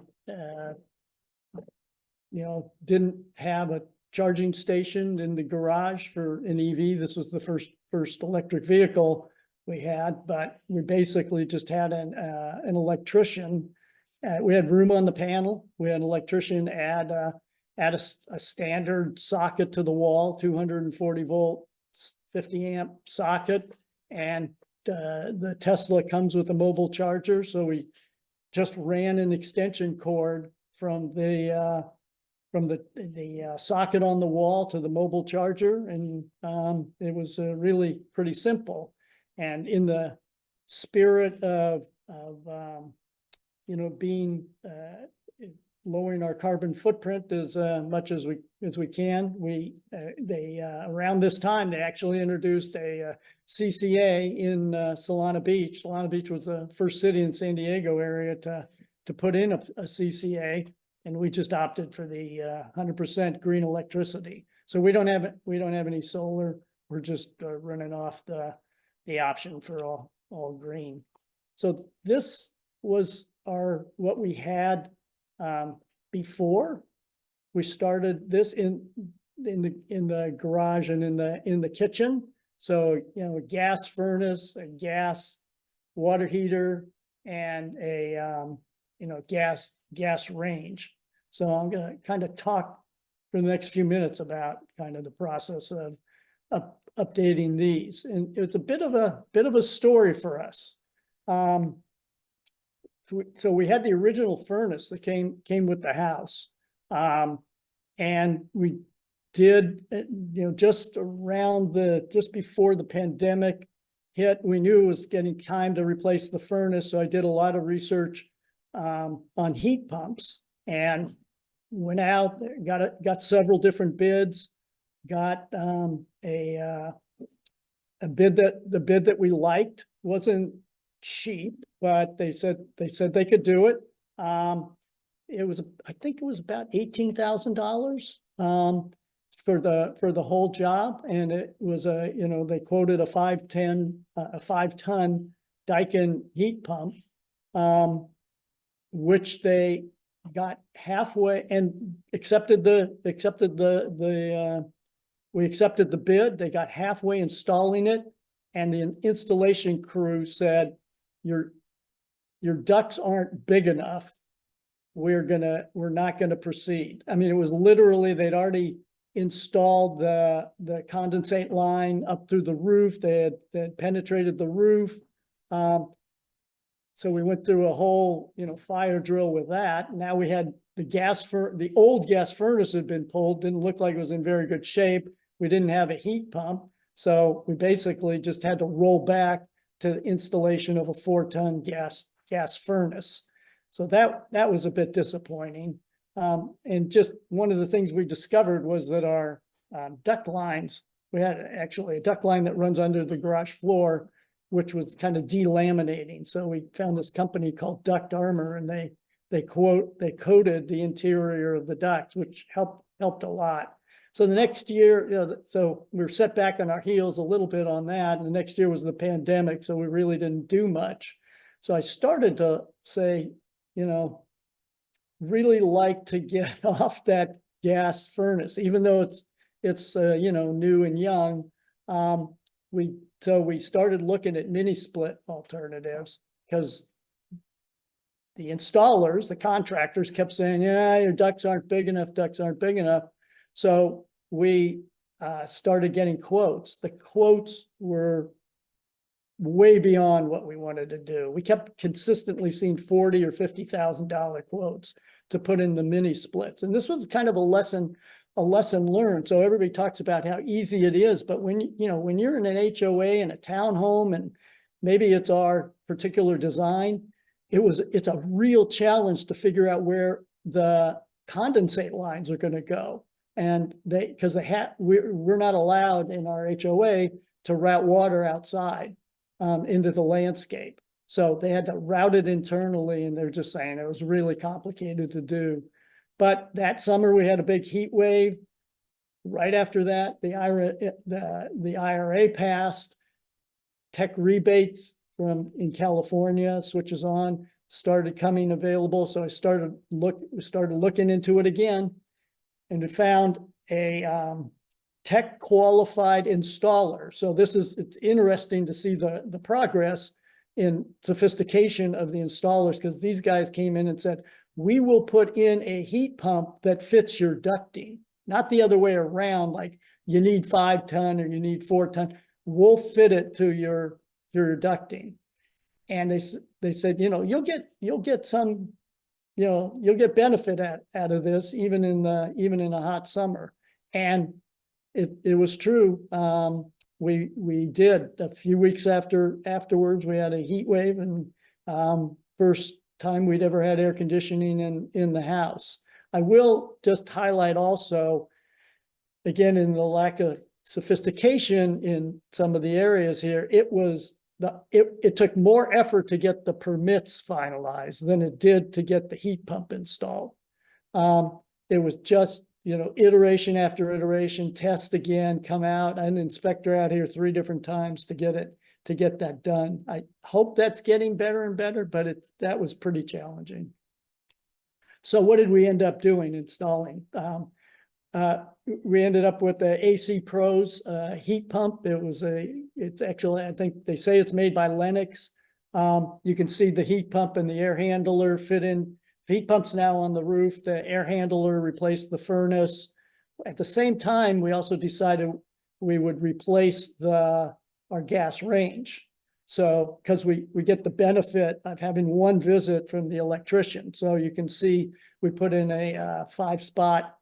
you know, didn't have a charging station in the garage for an EV. This was the first electric vehicle we had, but we basically just had an electrician. We had room on the panel. We had an electrician add a standard socket to the wall, 240 volt, 50 amp socket. And the Tesla comes with a mobile charger. So we just ran an extension cord from the socket on the wall to the mobile charger. And it was really pretty simple. And in the spirit of you know, being lowering our carbon footprint as much as we can, around this time they actually introduced a CCA in Solana Beach. Solana Beach was the first city in San Diego area to put in a CCA, and we just opted for the 100% green electricity. So we don't have any solar. We're just running off the option for all green. So this was what we had before. We started this in the garage and in the kitchen. So, you know, a gas furnace, a gas water heater, and a you know, gas range. So I'm going to kind of talk for the next few minutes about kind of the process of updating these, and it's a bit of a story for us. So we had the original furnace that came with the house, and we did, just just before the pandemic hit, we knew it was getting time to replace the furnace. So I did a lot of research on heat pumps and went out, got several different bids, got a bid that we liked. Wasn't cheap, but they said they could do it. It was, I think it was about $18,000 for the whole job, and it was they quoted a 5-ton Daikin heat pump, which they got halfway and accepted we accepted the bid. They got halfway installing it, and the installation crew said, your ducts aren't big enough. We're not gonna proceed. I mean, it was literally, they'd already installed the condensate line up through the roof. They had penetrated the roof. So we went through a whole, fire drill with that. Now we had the old gas furnace had been pulled, didn't look like it was in very good shape. We didn't have a heat pump. So we basically just had to roll back to the installation of a 4-ton gas furnace. So that was a bit disappointing. And just one of the things we discovered was that our duct lines, we had actually a duct line that runs under the garage floor, which was kind of delaminating. So we found this company called Duct Armor, and they coated the interior of the ducts, which helped a lot. So the next year, so we were set back on our heels a little bit on that. And the next year was the pandemic, so we really didn't do much. So I started to say, really like to get off that gas furnace, even though it's new and young. We started looking at mini split alternatives, because the installers, the contractors, kept saying, yeah, your ducts aren't big enough, So we started getting quotes. The quotes were way beyond what we wanted to do. We kept consistently seeing $40,000 or $50,000 quotes to put in the mini splits. And this was kind of a lesson learned. So everybody talks about how easy it is, but when you're in an HOA and a townhome, and maybe it's our particular design, it's a real challenge to figure out where the condensate lines are going to go. And we're not allowed in our HOA to route water outside into the landscape. So they had to route it internally, and they're just saying it was really complicated to do. But that summer we had a big heat wave. Right after that, the IRA passed. Tech rebates in California, switches on, started coming available. So I started looking into it again, and we found a tech qualified installer. So it's interesting to see the progress in sophistication of the installers, because these guys came in and said, we will put in a heat pump that fits your ducting, not the other way around, like you need 5-ton or you need 4-ton. We'll fit it to your ducting. And they said, you'll get some, you'll get benefit out of this even in a hot summer. And it was true. We did. A few weeks afterwards, we had a heat wave, and first time we'd ever had air conditioning in the house. I will just highlight also, again, in the lack of sophistication in some of the areas here, it took more effort to get the permits finalized than it did to get the heat pump installed. It was just, iteration after iteration, test again, come out, an inspector out here 3 different times to get that done. I hope that's getting better and better, but that was pretty challenging. So what did we end up doing, installing? We ended up with the AC Pros heat pump. It's actually, I think they say it's made by Lennox. You can see the heat pump and the air handler fit in. The heat pump's now on the roof. The air handler replaced the furnace. At the same time, we also decided we would replace our gas range. So, because we get the benefit of having one visit from the electrician. So you can see we put in a 5-spot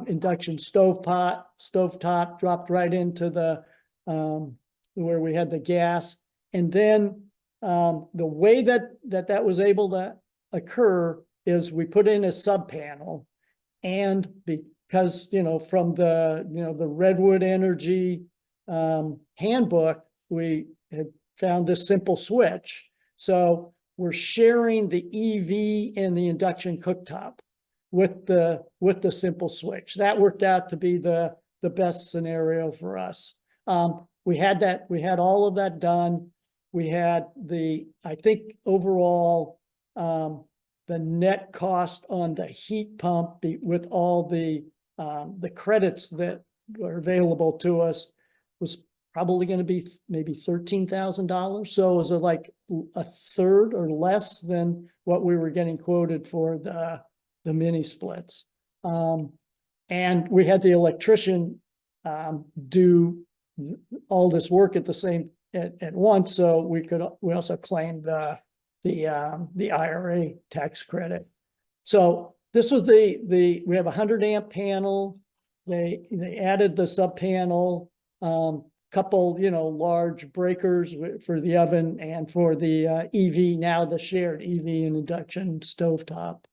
induction stovetop dropped right into the where we had the gas. And then the way that was able to occur is we put in a sub panel, and because from the the Redwood Energy handbook, we had found this simple switch. So we're sharing the EV and the induction cooktop with the simple switch. That worked out to be the best scenario for us. We had all of that done. We had I think overall, the net cost on the heat pump with all the credits that were available to us was probably going to be maybe $13,000. So it was like a third or less than what we were getting quoted for the mini splits. And we had the electrician do all this work at once, so we also claimed the IRA tax credit. So this was we have a 100 amp panel. They added the sub panel, couple large breakers for the oven and for the EV, now the shared EV and induction stovetop.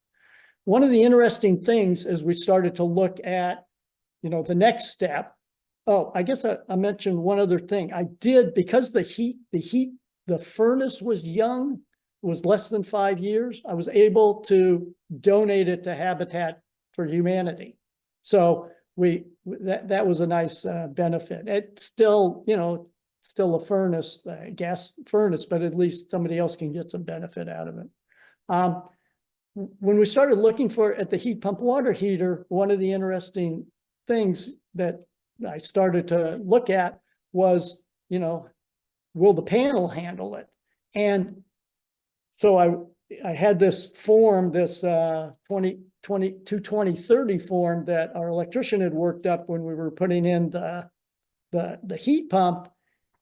One of the interesting things is we started to look at the next step. Oh, I guess I mentioned one other thing. I did, because the furnace was young, was less than 5 years, I was able to donate it to Habitat for Humanity. So that was a nice benefit. It's still, still a furnace, gas furnace, but at least somebody else can get some benefit out of it. When we started looking at the heat pump water heater, one of the interesting things that I started to look at was, will the panel handle it? And so I had this form, this 22030 form that our electrician had worked up when we were putting in the heat pump.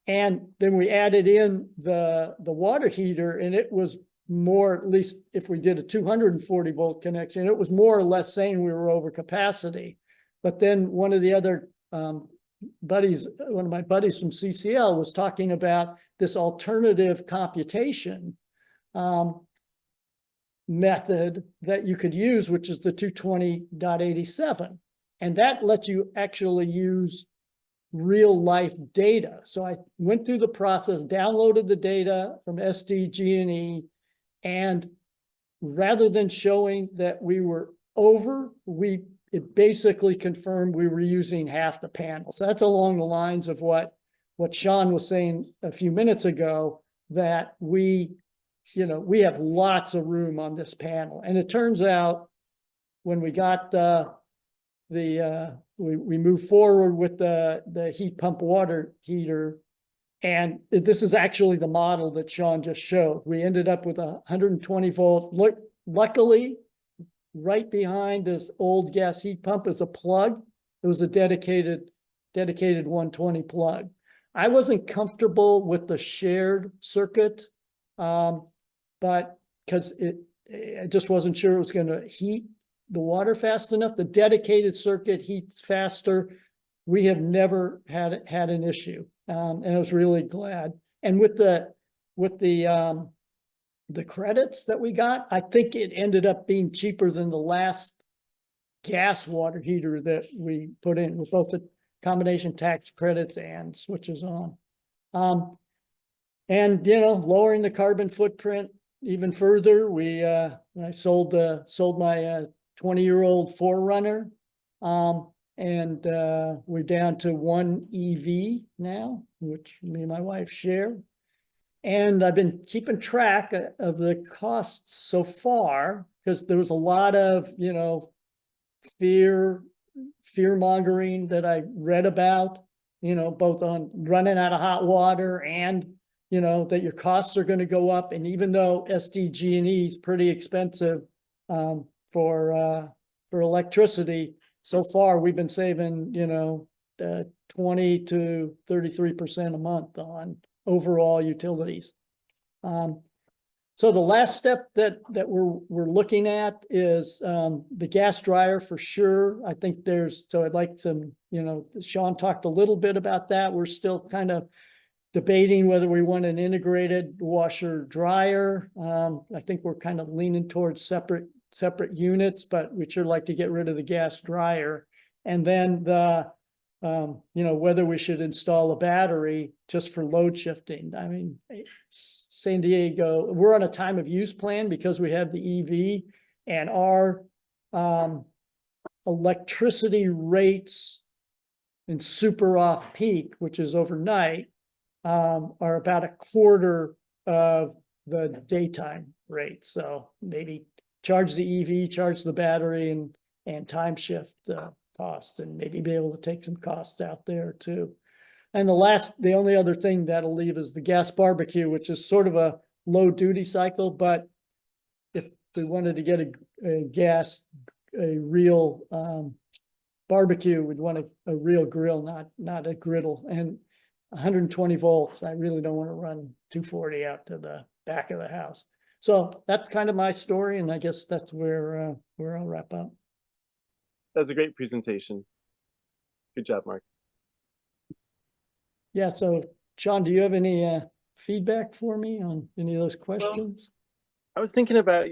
And then we added in the water heater, and it was more, at least if we did a 240 volt connection, it was more or less saying we were over capacity. But then one of the other one of my buddies from CCL was talking about this alternative computation method that you could use, which is the 220.87. And that lets you actually use real life data. So I went through the process, downloaded the data from SDG&E, and rather than showing that we were over, it basically confirmed we were using half the panel. So that's along the lines of what Sean was saying a few minutes ago, that we have lots of room on this panel. And it turns out when we got we moved forward with the heat pump water heater, and this is actually the model that Sean just showed. We ended up with 120 volt. Luckily, right behind this old gas heat pump is a plug. It was a dedicated 120 plug. I wasn't comfortable with the shared circuit, but because I just wasn't sure it was going to heat the water fast enough. The dedicated circuit heats faster. We have never had an issue, and I was really glad. And with the credits that we got, I think it ended up being cheaper than the last gas water heater that we put in, with both the combination tax credits and switches on. And lowering the carbon footprint even further, I sold my 20-year-old 4Runner, and we're down to one EV now, which me and my wife share. And I've been keeping track of the costs so far, because there was a lot of fear mongering that I read about, both on running out of hot water and that your costs are going to go up. And even though SDG&E is pretty expensive for electricity, so far we've been saving 20 to 33% a month on overall utilities. So the last step that we're looking at is the gas dryer for sure. I think so I'd like some, Sean talked a little bit about that. We're still kind of debating whether we want an integrated washer dryer. I think we're kind of leaning towards separate units, but we'd sure like to get rid of the gas dryer. And then whether we should install a battery just for load shifting. I mean, San Diego, we're on a time of use plan because we have the EV, and our electricity rates in super off peak, which is overnight, are about a quarter of the daytime rate. So maybe charge the EV, charge the battery, and time shift costs, and maybe be able to take some costs out there too. And the only other thing that'll leave is the gas barbecue, which is sort of a low duty cycle, but if we wanted to get a real barbecue, we'd want a real grill, not a griddle. And 120 volts, I really don't want to run 240 out to the back of the house. So that's kind of my story, and I guess that's where I'll wrap up. That's a great presentation. Good job, Mark. Yeah, so Sean, do you have any feedback for me on any of those questions? I was thinking about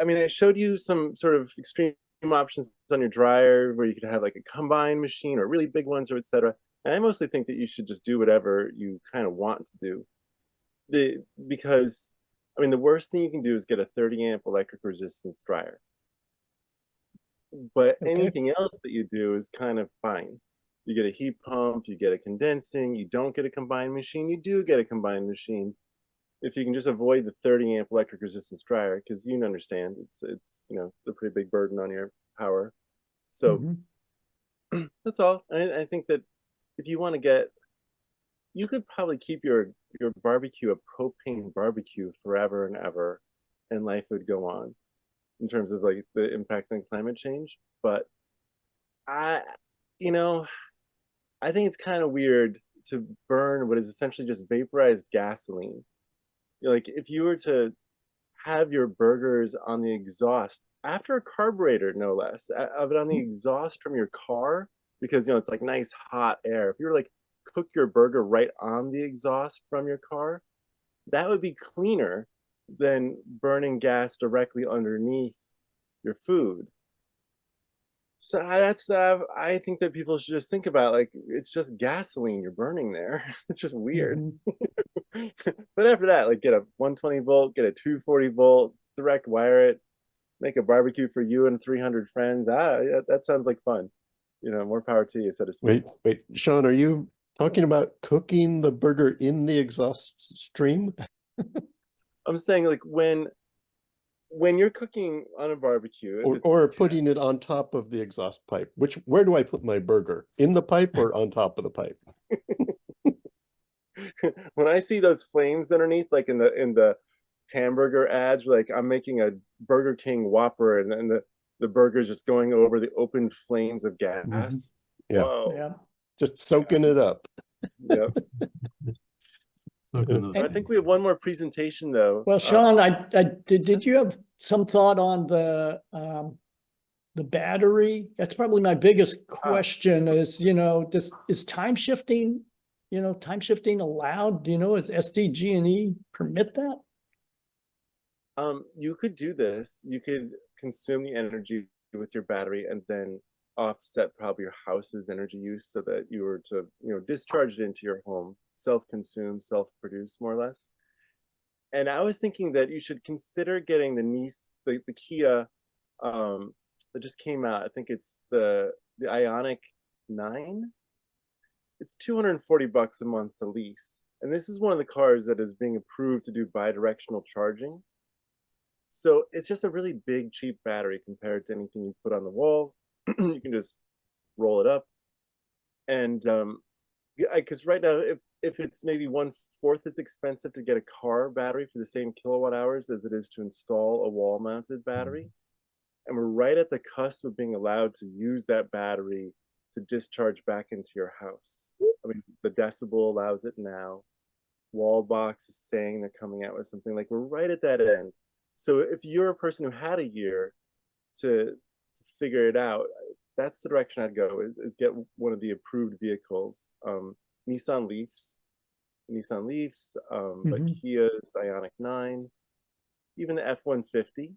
I showed you some sort of extreme options on your dryer where you could have like a combine machine or really big ones or etc. And I mostly think that you should just do whatever you kind of want to do. Because the worst thing you can do is get a 30 amp electric resistance dryer. But anything else that you do is kind of fine. You get a heat pump, you get a condensing, you don't get a combined machine, you do get a combined machine. If you can just avoid the 30 amp electric resistance dryer, because you understand it's a pretty big burden on your power. So that's all. I think that if you want to you could probably keep your barbecue a propane barbecue forever and ever, and life would go on in terms of like the impact on climate change. But I think it's kind of weird to burn what is essentially just vaporized gasoline. Like if you were to have your burgers on the exhaust after a carburetor, no less, of it on the exhaust from your car, because it's like nice hot air. If you were like cook your burger right on the exhaust from your car, that would be cleaner than burning gas directly underneath your food. So I think that people should just think about, like, it's just gasoline you're burning there. It's just weird. But after that, like, get a 120 volt, get a 240 volt, direct wire it, make a barbecue for you and 300 friends. Yeah, that sounds like fun. More power to you, so to speak. Wait, Sean, are you talking about cooking the burger in the exhaust stream? I'm saying, like, when you're cooking on a barbecue, or putting it on top of the exhaust pipe. Where do I put my burger? In the pipe or on top of the pipe? When I see those flames underneath, like in the hamburger ads, like I'm making a Burger King Whopper and the burger's just going over the open flames of gas. Yeah. Whoa. Yeah. Just soaking it up. Yep. I think we have one more presentation though. Well, Sean, did you have some thought on the battery? That's probably my biggest question is, is time shifting allowed? Is SDG&E permit that? You could do this. You could consume the energy with your battery and then offset probably your house's energy use so that you were to, discharge it into your home, self-consume, self-produce more or less. And I was thinking that you should consider getting the Kia that just came out. I think it's the Ioniq 9. It's $240 a month to lease. And this is one of the cars that is being approved to do bi-directional charging. So it's just a really big, cheap battery compared to anything you put on the wall. You can just roll it up. And because right now, if it's maybe 1/4 as expensive to get a car battery for the same kilowatt hours as it is to install a wall-mounted battery. And we're right at the cusp of being allowed to use that battery to discharge back into your house. I mean, the decibel allows it now. wall box is saying they're coming out with something. Like, we're right at that end. So if you're a person who had a year to figure it out, that's the direction I'd go, is get one of the approved vehicles. Nissan Leafs, but Kia's Ioniq 9, even the F-150,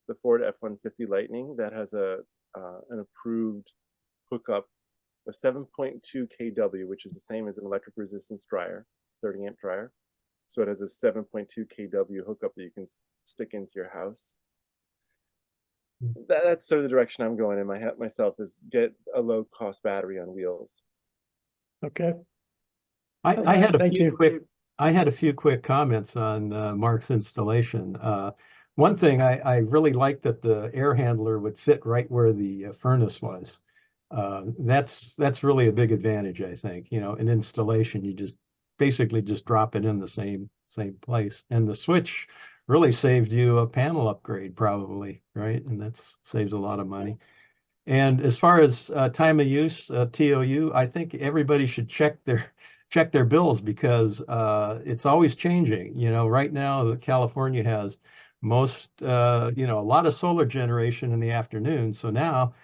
the Ford F-150 Lightning, that has an approved hookup, a 7.2 kW, which is the same as an electric resistance dryer, 30 amp dryer. So it has a 7.2 kW hookup that you can stick into your house. That's sort of the direction I'm going in myself, is get a low cost battery on wheels. Okay. I had a Thank few you. quick comments on Mark's installation. One thing I really liked that the air handler would fit right where the furnace was. That's really a big advantage, I think. You know, in installation, you just basically just drop it in the same place, and the switch really saved you a panel upgrade, probably, right? And that saves a lot of money. And as far as time of use, TOU, I think everybody should check their bills, because it's always changing. You know, right now California has a lot of solar generation in the afternoon. So now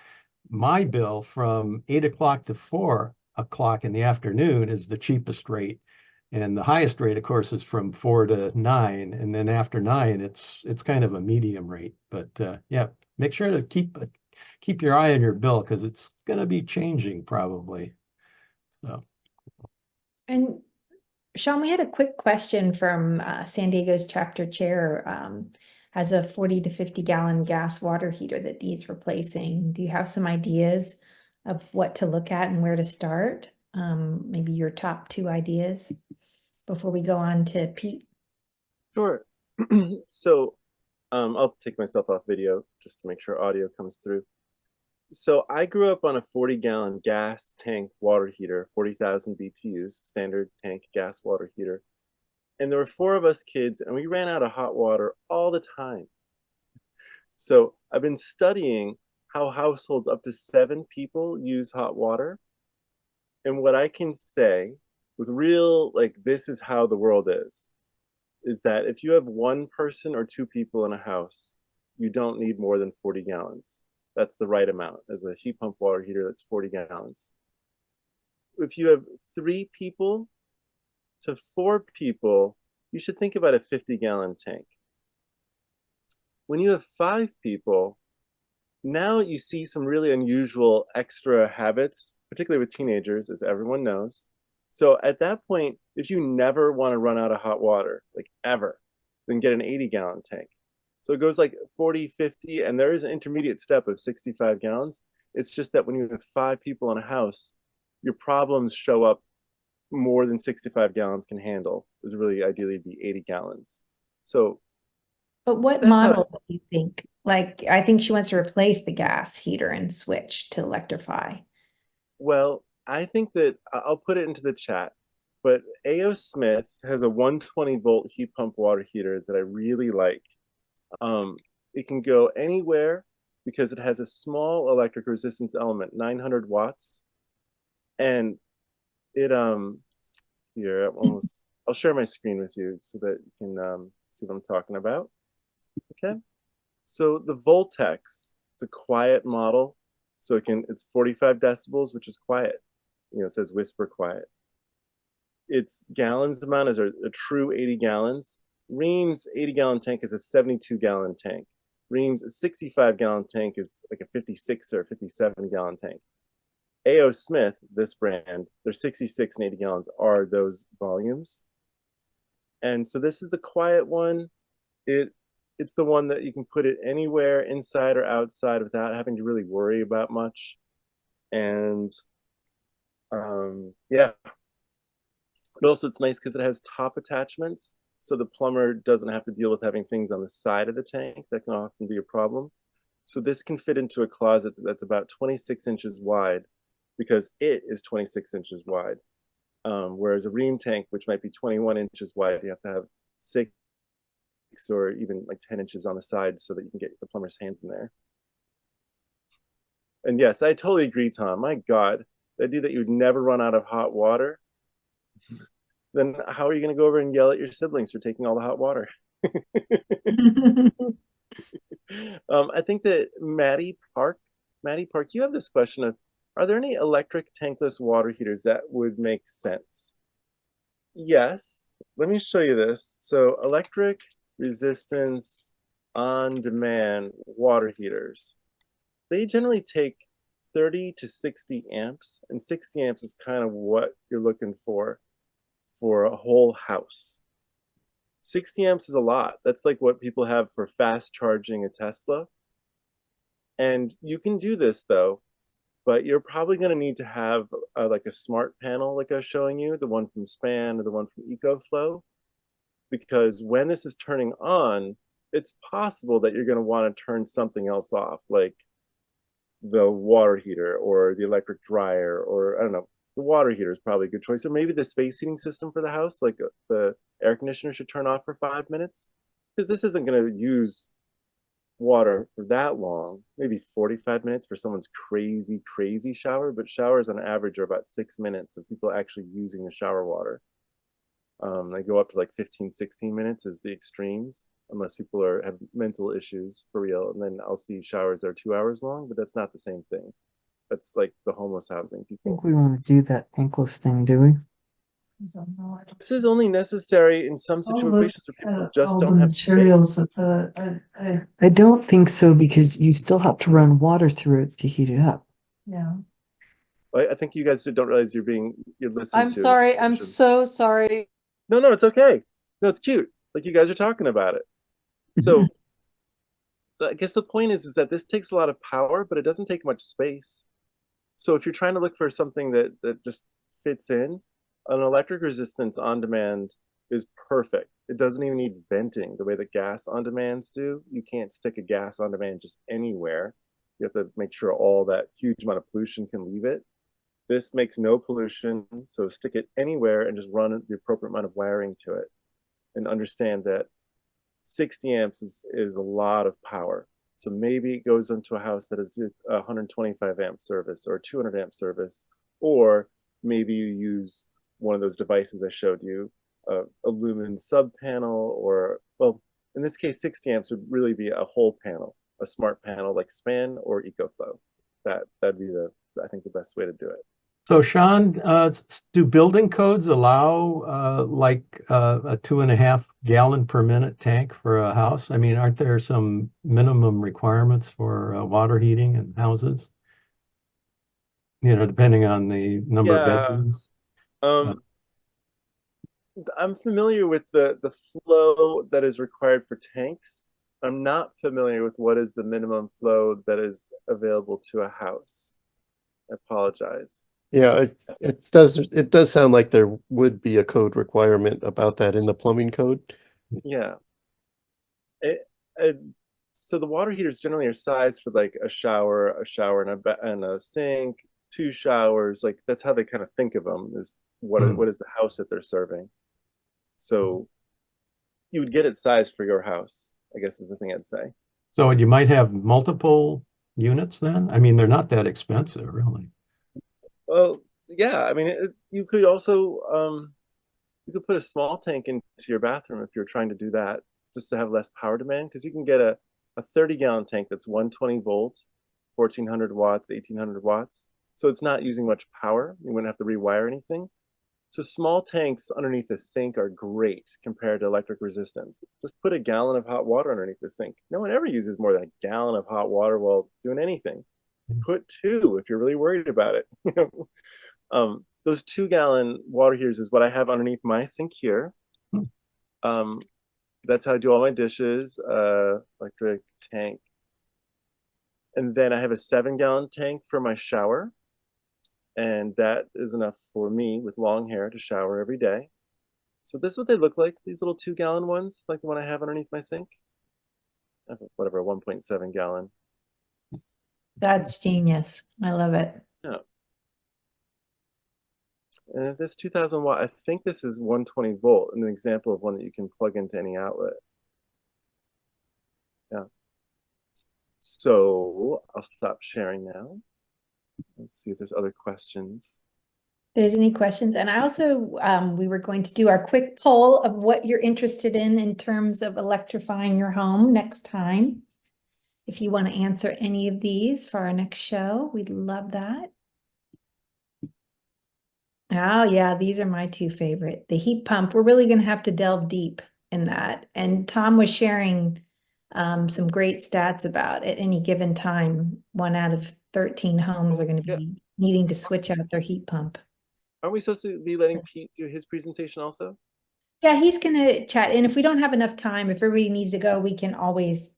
my bill from 8 o'clock to 4 o'clock in the afternoon is the cheapest rate. And the highest rate, of course, is from 4 to 9. And then after 9, it's kind of a medium rate. But yeah, make sure to keep your eye on your bill, because it's going to be changing probably. So. And Sean, we had a quick question from San Diego's chapter chair. Has a 40 to 50 gallon gas water heater that needs replacing. Do you have some ideas of what to look at and where to start? Maybe your top 2 ideas before we go on to Pete. Sure. So I'll take myself off video just to make sure audio comes through. So I grew up on a 40-gallon gas tank water heater, 40,000 BTUs, standard tank gas water heater. And there were 4 of us kids, and we ran out of hot water all the time. So I've been studying how households up to 7 people use hot water. And what I can say with real, like, this is how the world is that if you have 1 person or 2 people in a house, you don't need more than 40 gallons. That's the right amount. As a heat pump water heater, that's 40 gallons. If you have 3 people to 4 people, you should think about a 50-gallon tank. When you have 5 people, now you see some really unusual extra habits, particularly with teenagers, as everyone knows. So at that point, if you never want to run out of hot water, like ever, then get an 80-gallon tank. So it goes like 40, 50, and there is an intermediate step of 65 gallons. It's just that when you have 5 people in a house, your problems show up more than 65 gallons can handle. It would really ideally be 80 gallons. So, but what model do you think? Like, I think she wants to replace the gas heater and switch to Electrify. Well, I think that I'll put it into the chat, but A.O. Smith has a 120 volt heat pump water heater that I really like. It can go anywhere because it has a small electric resistance element, 900 watts. And it, here, I'll share my screen with you so that you can see what I'm talking about. Okay. So the Voltex, it's a quiet model. So it's 45 decibels, which is quiet. You know, it says whisper quiet. Its gallons amount is a true 80 gallons. Rheem's 80-gallon tank is a 72-gallon tank. Rheem's 65-gallon tank is like a 56 or 57-gallon tank. A.O. Smith, this brand, their 66 and 80 gallons are those volumes. And so this is the quiet one. It's the one that you can put it anywhere, inside or outside, without having to really worry about much. And yeah. But also it's nice because it has top attachments. So the plumber doesn't have to deal with having things on the side of the tank. That can often be a problem. So this can fit into a closet that's about 26 inches wide, because it is 26 inches wide. Whereas a Rheem tank, which might be 21 inches wide, you have to have 6 or even like 10 inches on the side so that you can get the plumber's hands in there. And yes, I totally agree, Tom. My God, the idea that you'd never run out of hot water. then how are you going to go over and yell at your siblings for taking all the hot water? I think that Maddie Park, you have this question of, are there any electric tankless water heaters that would make sense? Yes, let me show you this. So electric resistance on-demand water heaters, they generally take 30 to 60 amps, and 60 amps is kind of what you're looking for a whole house. 60 amps is a lot. That's like what people have for fast charging a Tesla. And you can do this though, but you're probably going to need to have like a smart panel like I was showing you, the one from Span or the one from EcoFlow, because when this is turning on, it's possible that you're going to want to turn something else off, like the water heater or the electric dryer, or I don't know, the water heater is probably a good choice. Or maybe the space heating system for the house, like the air conditioner should turn off for 5 minutes, because this isn't going to use water for that long. Maybe 45 minutes for someone's crazy shower, but showers on average are about 6 minutes of people actually using the shower water. They go up to like 15-16 minutes as the extremes, unless people have mental issues for real. And then I'll see showers that are 2 hours long, but that's not the same thing. That's like the homeless housing I people. think we want to do that tankless thing, do we? This is only necessary in some situations where people just don't have materials space. I don't think so, because you still have to run water through it to heat it up. Yeah. I think you guys don't realize you're listened I'm to. sorry. I'm so sorry. No, it's okay. No, it's cute. Like you guys are talking about it. So I guess the point is that this takes a lot of power, but it doesn't take much space. So if you're trying to look for something that just fits in, an electric resistance on demand is perfect. It doesn't even need venting the way that gas on demands do. You can't stick a gas on demand just anywhere. You have to make sure all that huge amount of pollution can leave it. This makes no pollution, so stick it anywhere and just run the appropriate amount of wiring to it. And understand that 60 amps is a lot of power. So maybe it goes into a house that is 125 amp service or 200 amp service, or maybe you use one of those devices I showed you, a lumen sub panel, or, well, in this case, 60 amps would really be a whole panel, a smart panel like Span or EcoFlow. That'd be I think the best way to do it. So Sean, do building codes allow like a 2.5 gallon per minute tank for a house? I mean, aren't there some minimum requirements for water heating in houses? You know, depending on the number of bedrooms. I'm familiar with the flow that is required for tanks. I'm not familiar with what is the minimum flow that is available to a house. I apologize. Yeah, it does sound like there would be a code requirement about that in the plumbing code. Yeah. So the water heaters generally are sized for like a shower and a sink, 2 showers. Like that's how they kind of think of them, is what is the house that they're serving. So you would get it sized for your house, I guess is the thing I'd say. So you might have multiple units then? I mean, they're not that expensive, really. Well, yeah, I mean, you could also you could put a small tank into your bathroom if you're trying to do that, just to have less power demand, because you can get a 30-gallon tank that's 120 volts, 1400 watts, 1800 watts. So it's not using much power. You wouldn't have to rewire anything. So small tanks underneath the sink are great compared to electric resistance. Just put a gallon of hot water underneath the sink. No one ever uses more than a gallon of hot water while doing anything. Put 2 if you're really worried about it. Those 2-gallon water heaters is what I have underneath my sink here. That's how I do all my dishes, electric tank. And then I have a 7-gallon tank for my shower. And that is enough for me with long hair to shower every day. So this is what they look like, these little 2-gallon ones, like the one I have underneath my sink. Whatever, 1.7 gallon. That's genius. I love it. Yeah. And this 2000 watt, I think this is 120 volt, an example of one that you can plug into any outlet. Yeah. So I'll stop sharing now. Let's see if there's other questions. there's any questions. And I also, we were going to do our quick poll of what you're interested in terms of electrifying your home next time. If you want to answer any of these for our next show, we'd love that. Oh yeah, these are my two favorite. The heat pump, we're really going to have to delve deep in that. And Tom was sharing some great stats about at any given time, 1 out of 13 homes are going to be needing to switch out their heat pump. Aren't we supposed to be letting Pete do his presentation also? Yeah, he's going to chat. And if we don't have enough time, if everybody needs to go, we can always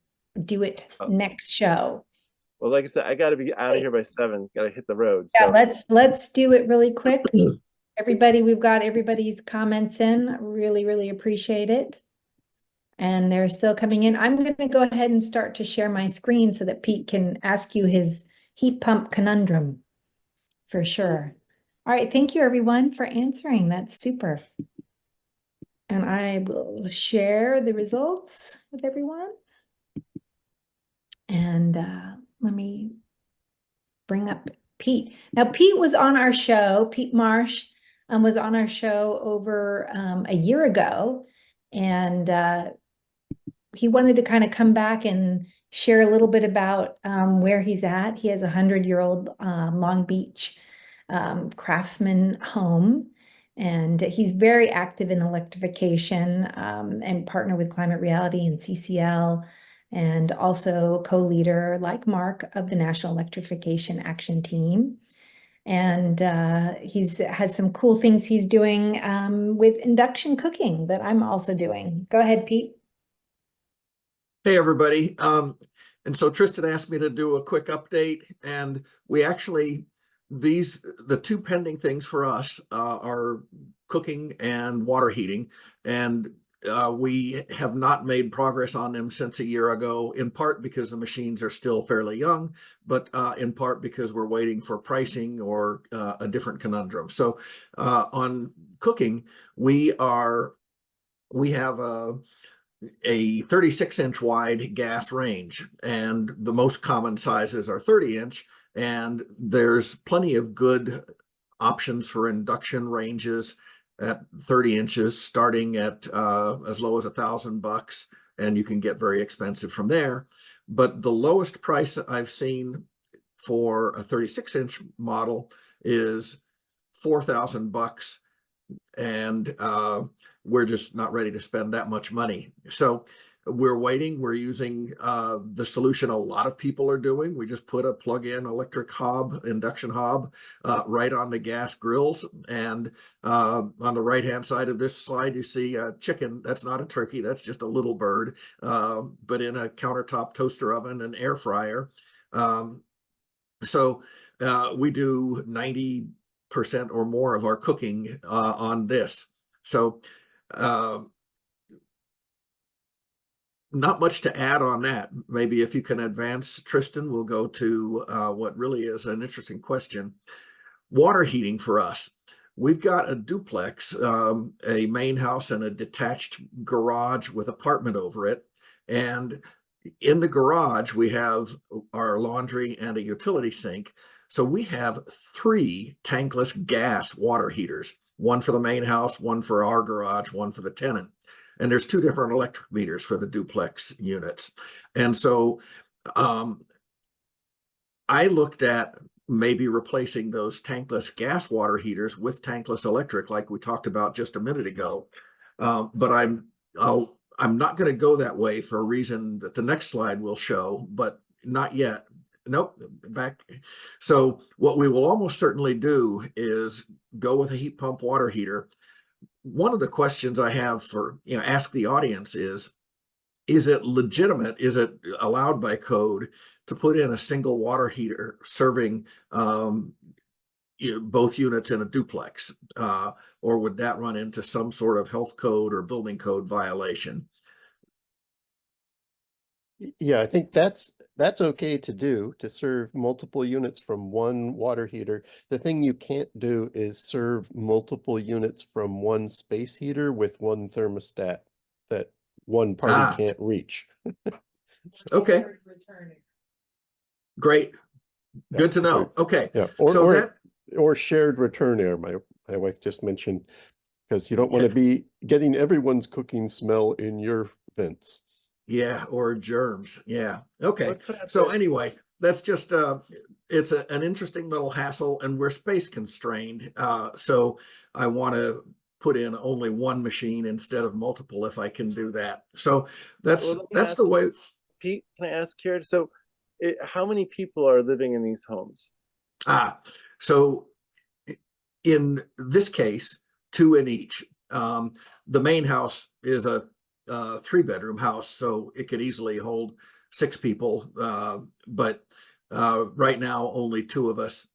do it next show. Well, like I said, I got to be out of here by 7. Got to hit the road. Yeah, So let's do it really quick. Everybody, we've got everybody's comments in. Really, really appreciate it. And they're still coming in. I'm going to go ahead and start to share my screen so that Pete can ask you his heat pump conundrum for sure. All right, thank you everyone for answering. That's super. And I will share the results with everyone. And let me bring up Pete. Now, Pete was on our show. Pete Marsh was on our show over a year ago. And he wanted to kind of come back and share a little bit about where he's at. He has a 100-year-old Long Beach craftsman home. And he's very active in electrification and partner with Climate Reality and CCL, and also co-leader, like Mark, of the National Electrification Action Team. And he's has some cool things he's doing with induction cooking that I'm also doing. Go ahead, Pete. Hey, everybody. And so Tristan asked me to do a quick update, and we actually, the two pending things for us are cooking and water heating. And we have not made progress on them since a year ago, in part because the machines are still fairly young, but in part because we're waiting for pricing or a different conundrum. So on cooking, we have a 36-inch wide gas range, and the most common sizes are 30-inch, and there's plenty of good options for induction ranges at 30 inches, starting at as low as $1,000, and you can get very expensive from there. But the lowest price I've seen for a 36-inch model is $4,000, and we're just not ready to spend that much money. So we're waiting. We're using the solution a lot of people are doing. We just put a plug-in electric hob, induction hob, right on the gas grills. And on the right-hand side of this slide, you see a chicken. That's not a turkey. That's just a little bird, but in a countertop toaster oven and air fryer. So we do 90% or more of our cooking on this. So not much to add on that. Maybe if you can advance, Tristan, we'll go to what really is an interesting question. Water heating for us. We've got a duplex, a main house and a detached garage with apartment over it. And in the garage, we have our laundry and a utility sink. So we have 3 tankless gas water heaters, one for the main house, one for our garage, one for the tenant. And there's 2 different electric meters for the duplex units. And so I looked at maybe replacing those tankless gas water heaters with tankless electric, like we talked about just a minute ago. But I'm not going to go that way for a reason that the next slide will show, but not yet. Nope, back. So what we will almost certainly do is go with a heat pump water heater. One of the questions I have for, ask the audience is it legitimate? Is it allowed by code to put in a single water heater serving both units in a duplex? Or would that run into some sort of health code or building code violation? Yeah, I think that's okay to do, to serve multiple units from one water heater. The thing you can't do is serve multiple units from one space heater with one thermostat that one party can't reach. Okay. Great. Good to know. Okay. Yeah. So that Or shared return air, my wife just mentioned, because you don't want to be getting everyone's cooking smell in your vents. Yeah, or germs. Yeah. Okay. Let's put out So the- anyway, that's just it's an interesting little hassle, and we're space constrained. So I want to put in only one machine instead of multiple if I can do that. So Well, let me that's the ask way. Pete, can I ask here? So, how many people are living in these homes? So in this case, two in each. The main house is a 3-bedroom house, so it could easily hold 6 people. But right now, only 2 of us.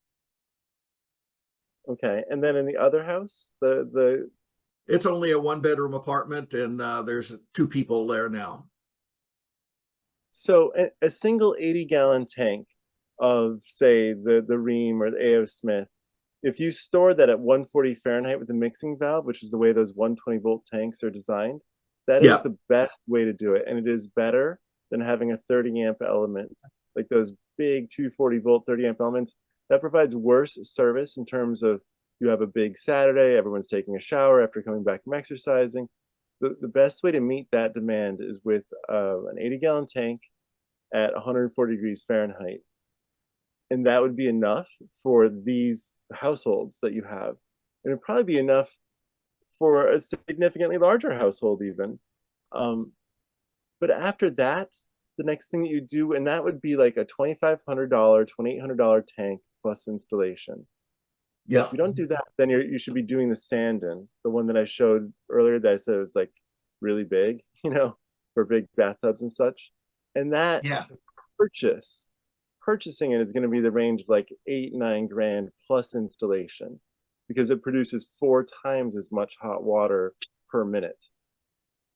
Okay, and then in the other house, the It's only a 1-bedroom apartment, and there's 2 people there now. so a single 80-gallon tank of, say, the Ream or the A.O. Smith, if you store that at 140 Fahrenheit with the mixing valve, which is the way those 120-volt tanks are designed, that is Yeah. the best way to do it, and it is better than having a 30-amp element, like those big 240-volt 30-amp elements. That provides worse service in terms of you have a big Saturday, everyone's taking a shower after coming back from exercising. The best way to meet that demand is with an 80-gallon tank at 140 degrees Fahrenheit. And that would be enough for these households that you have. And it'd probably be enough for a significantly larger household even. But after that, the next thing that you do, and that would be like a $2,500, $2,800 tank plus installation. Yeah. If you don't do that, then you should be doing the Sandon, the one that I showed earlier that I said was like really big, for big bathtubs and such. And that Yeah. purchasing it is going to be the range of like 8-9 grand plus installation, because it produces 4 times as much hot water per minute,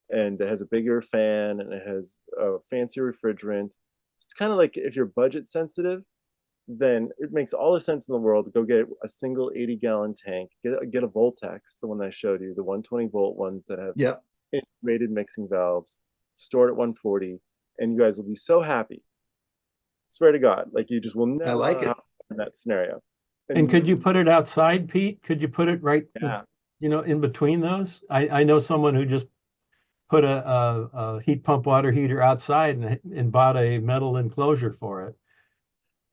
and it has a bigger fan and it has a fancy refrigerant. It's kind of like, if you're budget sensitive, then it makes all the sense in the world to go get a single 80-gallon tank, get a Voltex, the one I showed you, the 120-volt ones that have Yeah. integrated mixing valves, stored at 140, and you guys will be so happy. Swear to God, like you just will never like it. in that scenario. And could you put it outside, Pete? Could you put it right, Yeah. in between those? I know someone who just put a heat pump water heater outside and bought a metal enclosure for it.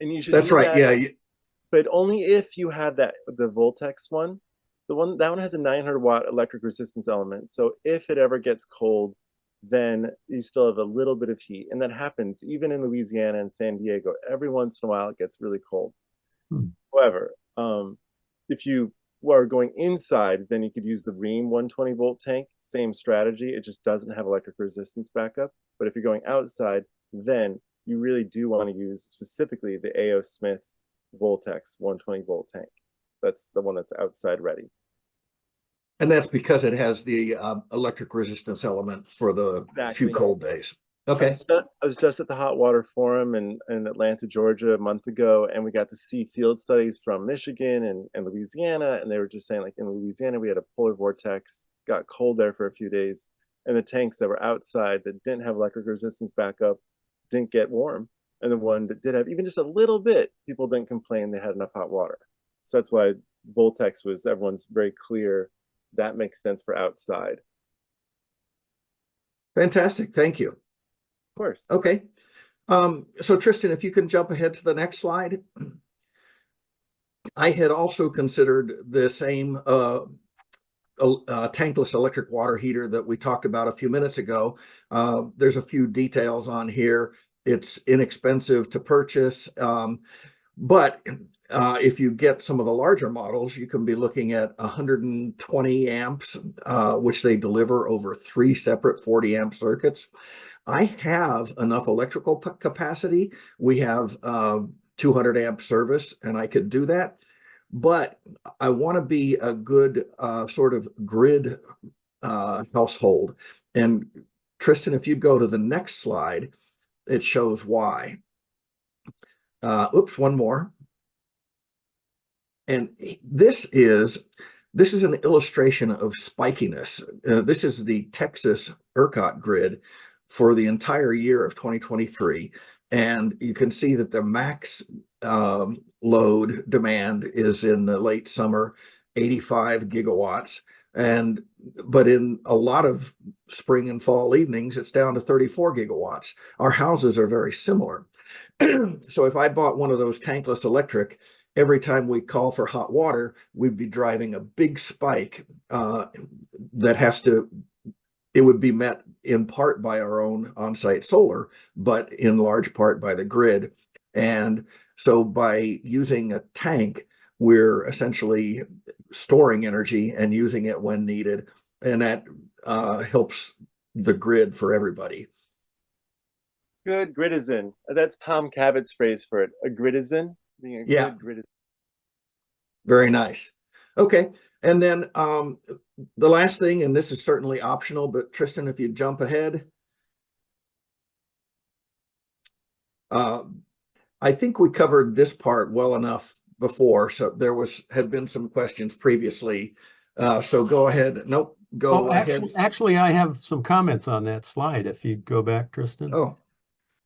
And you should That's do right. that, Yeah. but only if you have the Voltex one. That one has a 900-watt electric resistance element. So if it ever gets cold, then you still have a little bit of heat. And that happens even in Louisiana and San Diego. Every once in a while, it gets really cold. However, if you are going inside, then you could use the Ream 120-volt tank. Same strategy. It just doesn't have electric resistance backup. But if you're going outside, then you really do want to use specifically the A.O. Smith Voltex 120-volt tank. That's the one that's outside ready. And that's because it has the electric resistance element for the few cold days. Okay. I was just at the Hot Water Forum in Atlanta, Georgia a month ago, and we got to see field studies from Michigan and Louisiana, and they were just saying, like, in Louisiana, we had a polar vortex, got cold there for a few days, and the tanks that were outside that didn't have electric resistance backup didn't get warm. And the one that did have even just a little bit, people didn't complain they had enough hot water. So that's why Voltex was, everyone's very clear, that makes sense for outside. Fantastic. Thank you. Of course. Okay. So Tristan, if you can jump ahead to the next slide. I had also considered the same tankless electric water heater that we talked about a few minutes ago. There's a few details on here. It's inexpensive to purchase, but if you get some of the larger models, you can be looking at 120 amps, which they deliver over 3 separate 40 amp circuits. I have enough electrical capacity. We have 200 amp service, and I could do that. But I want to be a good sort of grid household. And Tristan, if you go to the next slide, it shows why. Oops, one more. And this is an illustration of spikiness. This is the Texas ERCOT grid for the entire year of 2023. And you can see that the max load demand is in the late summer, 85 gigawatts. But in a lot of spring and fall evenings, it's down to 34 gigawatts. Our houses are very similar. So if I bought one of those tankless electric, every time we call for hot water, we'd be driving a big spike it would be met in part by our own on-site solar, but in large part by the grid. And so by using a tank, we're essentially storing energy and using it when needed. And that helps the grid for everybody. Good gritizen. That's Tom Cabot's phrase for it. A gritizen, being a Yeah. good gritizen. Very nice. Okay. And then the last thing, and this is certainly optional, but Tristan, if you jump ahead. I think we covered this part well enough before, so had been some questions previously. So go ahead. Nope, go ahead. Actually, I have some comments on that slide. If you go back, Tristan. Oh,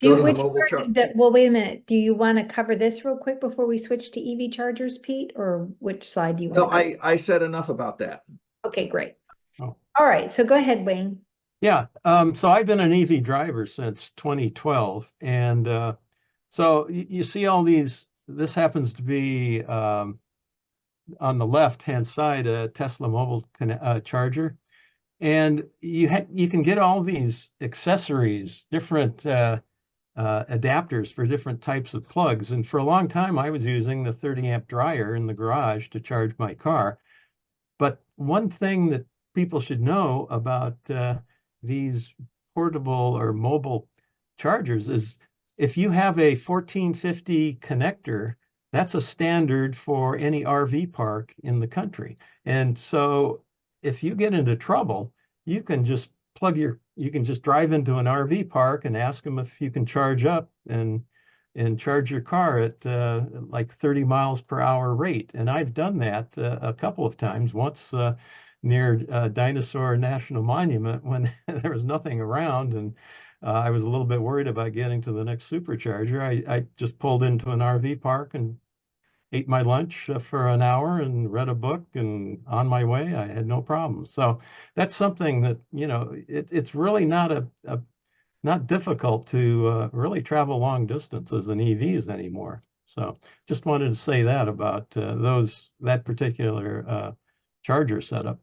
Do go you, to the which mobile part- chart. that- well, wait a minute. Do you want to cover this real quick before we switch to EV chargers, Pete? Or which slide do you No, want to go? I said enough about that. Okay, great. Oh. All right, so go ahead, Wayne. Yeah, so I've been an EV driver since 2012, and so you see all these. This happens to be on the left-hand side a Tesla mobile charger, and you can get all these accessories, different adapters for different types of plugs. And for a long time, I was using the 30 amp dryer in the garage to charge my car. But one thing that people should know about these portable or mobile chargers is if you have a 1450 connector, that's a standard for any RV park in the country. And so if you get into trouble, you can just drive into an RV park and ask them if you can charge up and charge your car at like 30 miles per hour rate. And I've done that a couple of times. Once near Dinosaur National Monument when there was nothing around, and I was a little bit worried about getting to the next supercharger. I just pulled into an RV park and ate my lunch for an hour and read a book, and on my way, I had no problem. So that's something that, it's really not difficult to really travel long distances in EVs anymore. So just wanted to say that about that particular charger setup.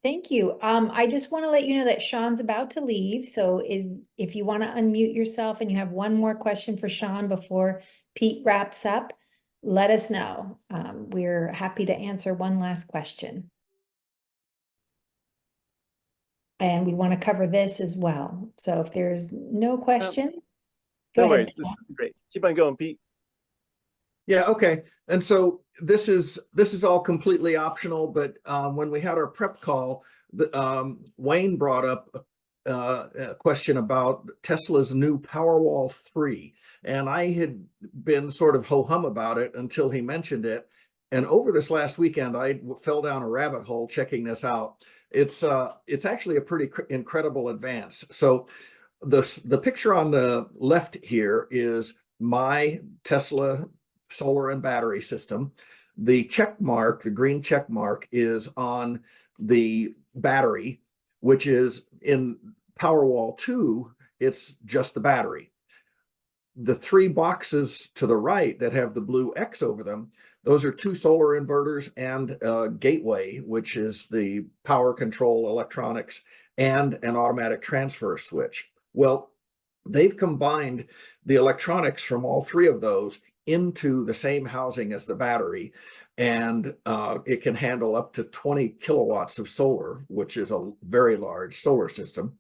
Thank you. I just want to let you know that Sean's about to leave. So if you want to unmute yourself and you have one more question for Sean before Pete wraps up, let us know. We're happy to answer one last question. And we want to cover this as well. So if there's no question, go No ahead. worries. This is great. Keep on going, Pete. Yeah, okay. And so this is all completely optional, but when we had our prep call, Wayne brought up a question about Tesla's new Powerwall 3. And I had been sort of ho-hum about it until he mentioned it. And over this last weekend, I fell down a rabbit hole checking this out. It's actually a pretty incredible advance. So the picture on the left here is my Tesla solar and battery system. The check mark, the green check mark, is on the battery, which is in Powerwall 2, it's just the battery. The three boxes to the right that have the blue X over them, those are two solar inverters and a gateway, which is the power control electronics, and an automatic transfer switch. Well, they've combined the electronics from all three of those into the same housing as the battery, and it can handle up to 20 kilowatts of solar, which is a very large solar system.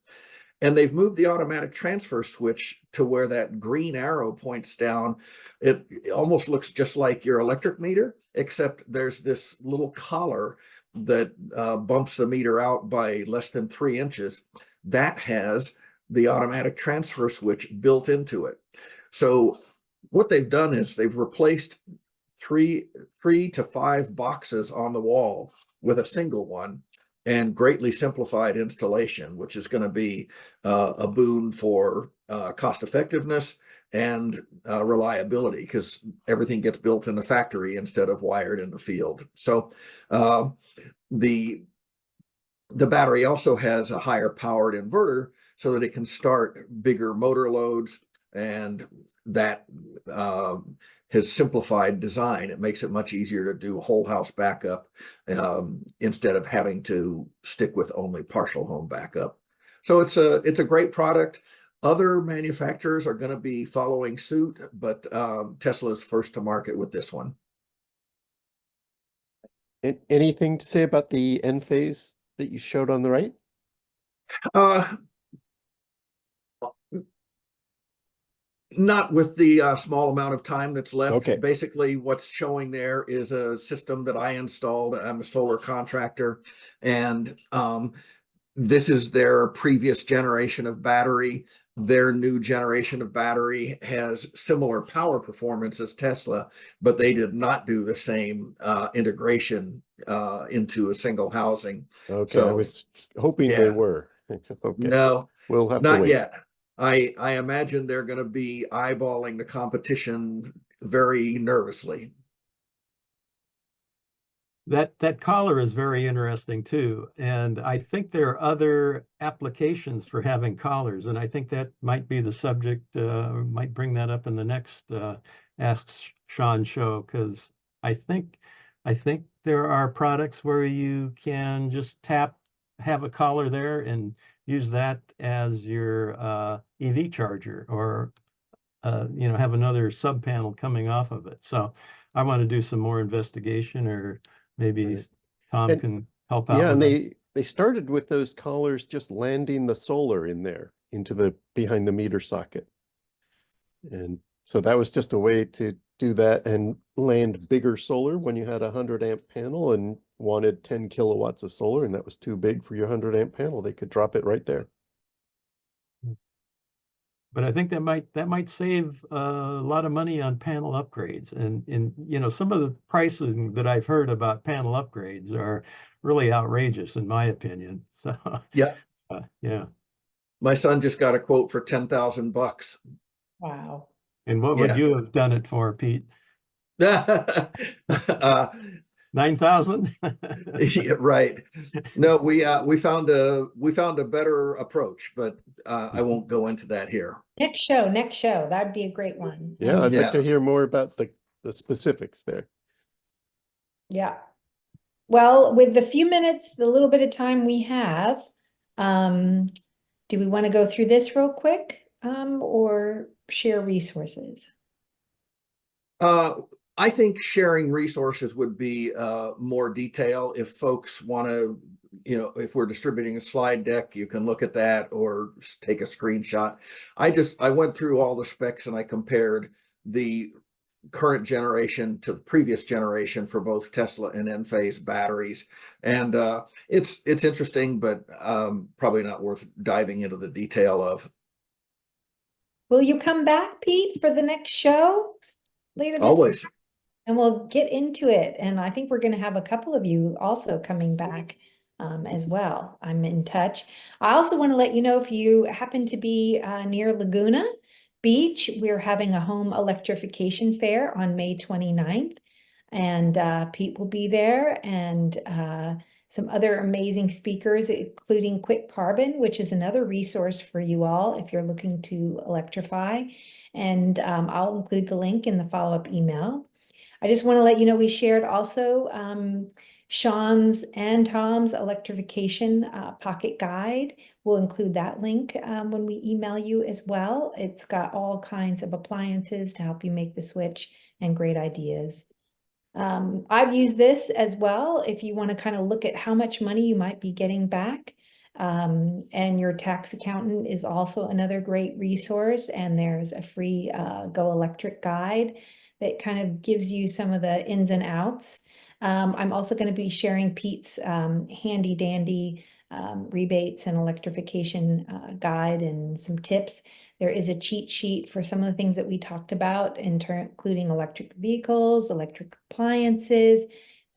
And they've moved the automatic transfer switch to where that green arrow points down. It almost looks just like your electric meter, except there's this little collar that bumps the meter out by less than 3 inches. That has the automatic transfer switch built into it. So what they've done is they've replaced three to five boxes on the wall with a single one, and greatly simplified installation, which is going to be a boon for cost effectiveness and reliability, because everything gets built in the factory instead of wired in the field. So the battery also has a higher powered inverter so that it can start bigger motor loads, and that has simplified design. It makes it much easier to do whole house backup instead of having to stick with only partial home backup. So it's a great product. Other manufacturers are going to be following suit, but Tesla is first to market with this one. Anything to say about the Enphase that you showed on the right? Not with the small amount of time that's left. Okay. Basically, what's showing there is a system that I installed. I'm a solar contractor, and this is their previous generation of battery. Their new generation of battery has similar power performance as Tesla, but they did not do the same integration into a single housing. Okay, So, I was hoping yeah. they were. Okay, No, we'll have to not wait. yet. I imagine they're going to be eyeballing the competition very nervously. That collar is very interesting too. And I think there are other applications for having collars. And I think that might be the subject, might bring that up in the next Ask Sean show, because I think there are products where you can just have a collar there and use that as your EV charger, or have another sub panel coming off of it. So I want to do some more investigation, or maybe Right. Tom And- can help out Yeah, and with it. they started with those collars just landing the solar in there into the behind the meter socket. And so that was just a way to do that and land bigger solar when you had a 100-amp panel and wanted 10 kilowatts of solar, and that was too big for your 100-amp panel. They could drop it right there. But I think that might save a lot of money on panel upgrades. And some of the prices that I've heard about panel upgrades are really outrageous, in my opinion. So Yeah, yeah. my son just got a quote for $10,000. Wow. And what would Yeah. you have done it for, Pete? uh, 9,000? yeah, right. No, we found a better approach, but I won't go into that here. Next show. That'd be a great one. Yeah, I'd Yeah. like to hear more about the specifics there. Yeah. Well, with the few minutes, the little bit of time we have, do we want to go through this real quick, or share resources? I think sharing resources would be more detail. If folks want to, if we're distributing a slide deck, you can look at that or take a screenshot. I went through all the specs and I compared the current generation to the previous generation for both Tesla and Enphase batteries. And it's interesting, but probably not worth diving into the detail of. Will you come back, Pete, for the next show later this Always. And we'll get into it. And I think we're going to have a couple of you also coming back as well. I'm in touch. I also want to let you know, if you happen to be near Laguna Beach, we're having a home electrification fair on May 29th. And Pete will be there, and some other amazing speakers, including Quick Carbon, which is another resource for you all if you're looking to electrify. And I'll include the link in the follow-up email. I just want to let you know, we shared also Sean's and Tom's electrification pocket guide. We'll include that link when we email you as well. It's got all kinds of appliances to help you make the switch, and great ideas. I've used this as well if you want to kind of look at how much money you might be getting back. And your tax accountant is also another great resource. And there's a free Go Electric guide that kind of gives you some of the ins and outs. I'm also going to be sharing Pete's handy dandy rebates and electrification guide and some tips. There is a cheat sheet for some of the things that we talked about, including electric vehicles, electric appliances,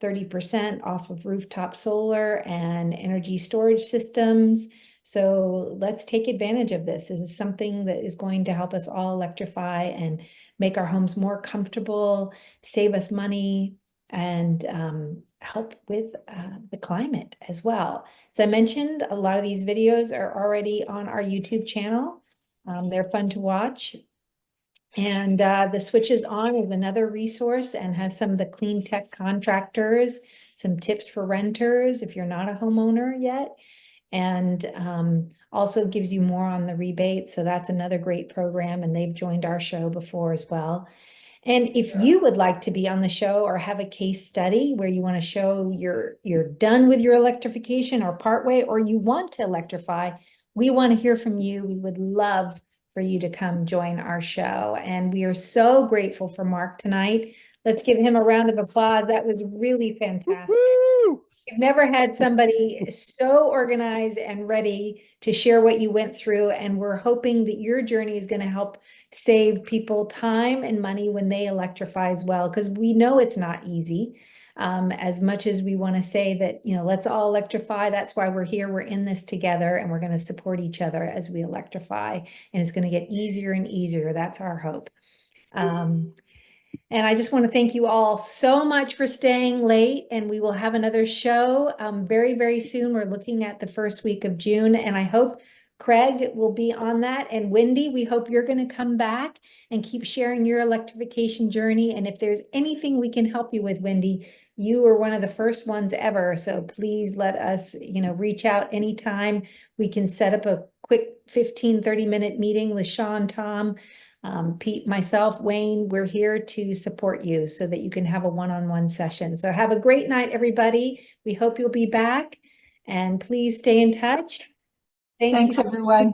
30% off of rooftop solar and energy storage systems, So let's take advantage of this. This is something that is going to help us all electrify and make our homes more comfortable, save us money, and help with the climate as well. As I mentioned, a lot of these videos are already on our YouTube channel. They're fun to watch. And the Switches On is another resource and has some of the clean tech contractors, some tips for renters if you're not a homeowner yet, and also gives you more on the rebates. So that's another great program, and they've joined our show before as well. And if you would like to be on the show or have a case study where you want to show you're done with your electrification or partway, or you want to electrify, we want to hear from you. We would love for you to come join our show. And we are so grateful for Mark tonight. Let's give him a round of applause. That was really fantastic. Woo! We've never had somebody so organized and ready to share what you went through. And we're hoping that your journey is going to help save people time and money when they electrify as well, because we know it's not easy. As much as we want to say that, you know, let's all electrify, that's why we're here. We're in this together, and we're going to support each other as we electrify. And it's going to get easier and easier. That's our hope. And I just want to thank you all so much for staying late, and we will have another show very, very soon. We're looking at the first week of June, and I hope Craig will be on that. And Wendy, we hope you're going to come back and keep sharing your electrification journey. And if there's anything we can help you with, Wendy, you were one of the first ones ever. So please let us, you know, reach out anytime. We can set up a quick 15-30-minute meeting with Sean, Tom, Pete, myself, Wayne. We're here to support you so that you can have a one-on-one session. So have a great night, everybody. We hope you'll be back, and please stay in touch. Thanks, everyone.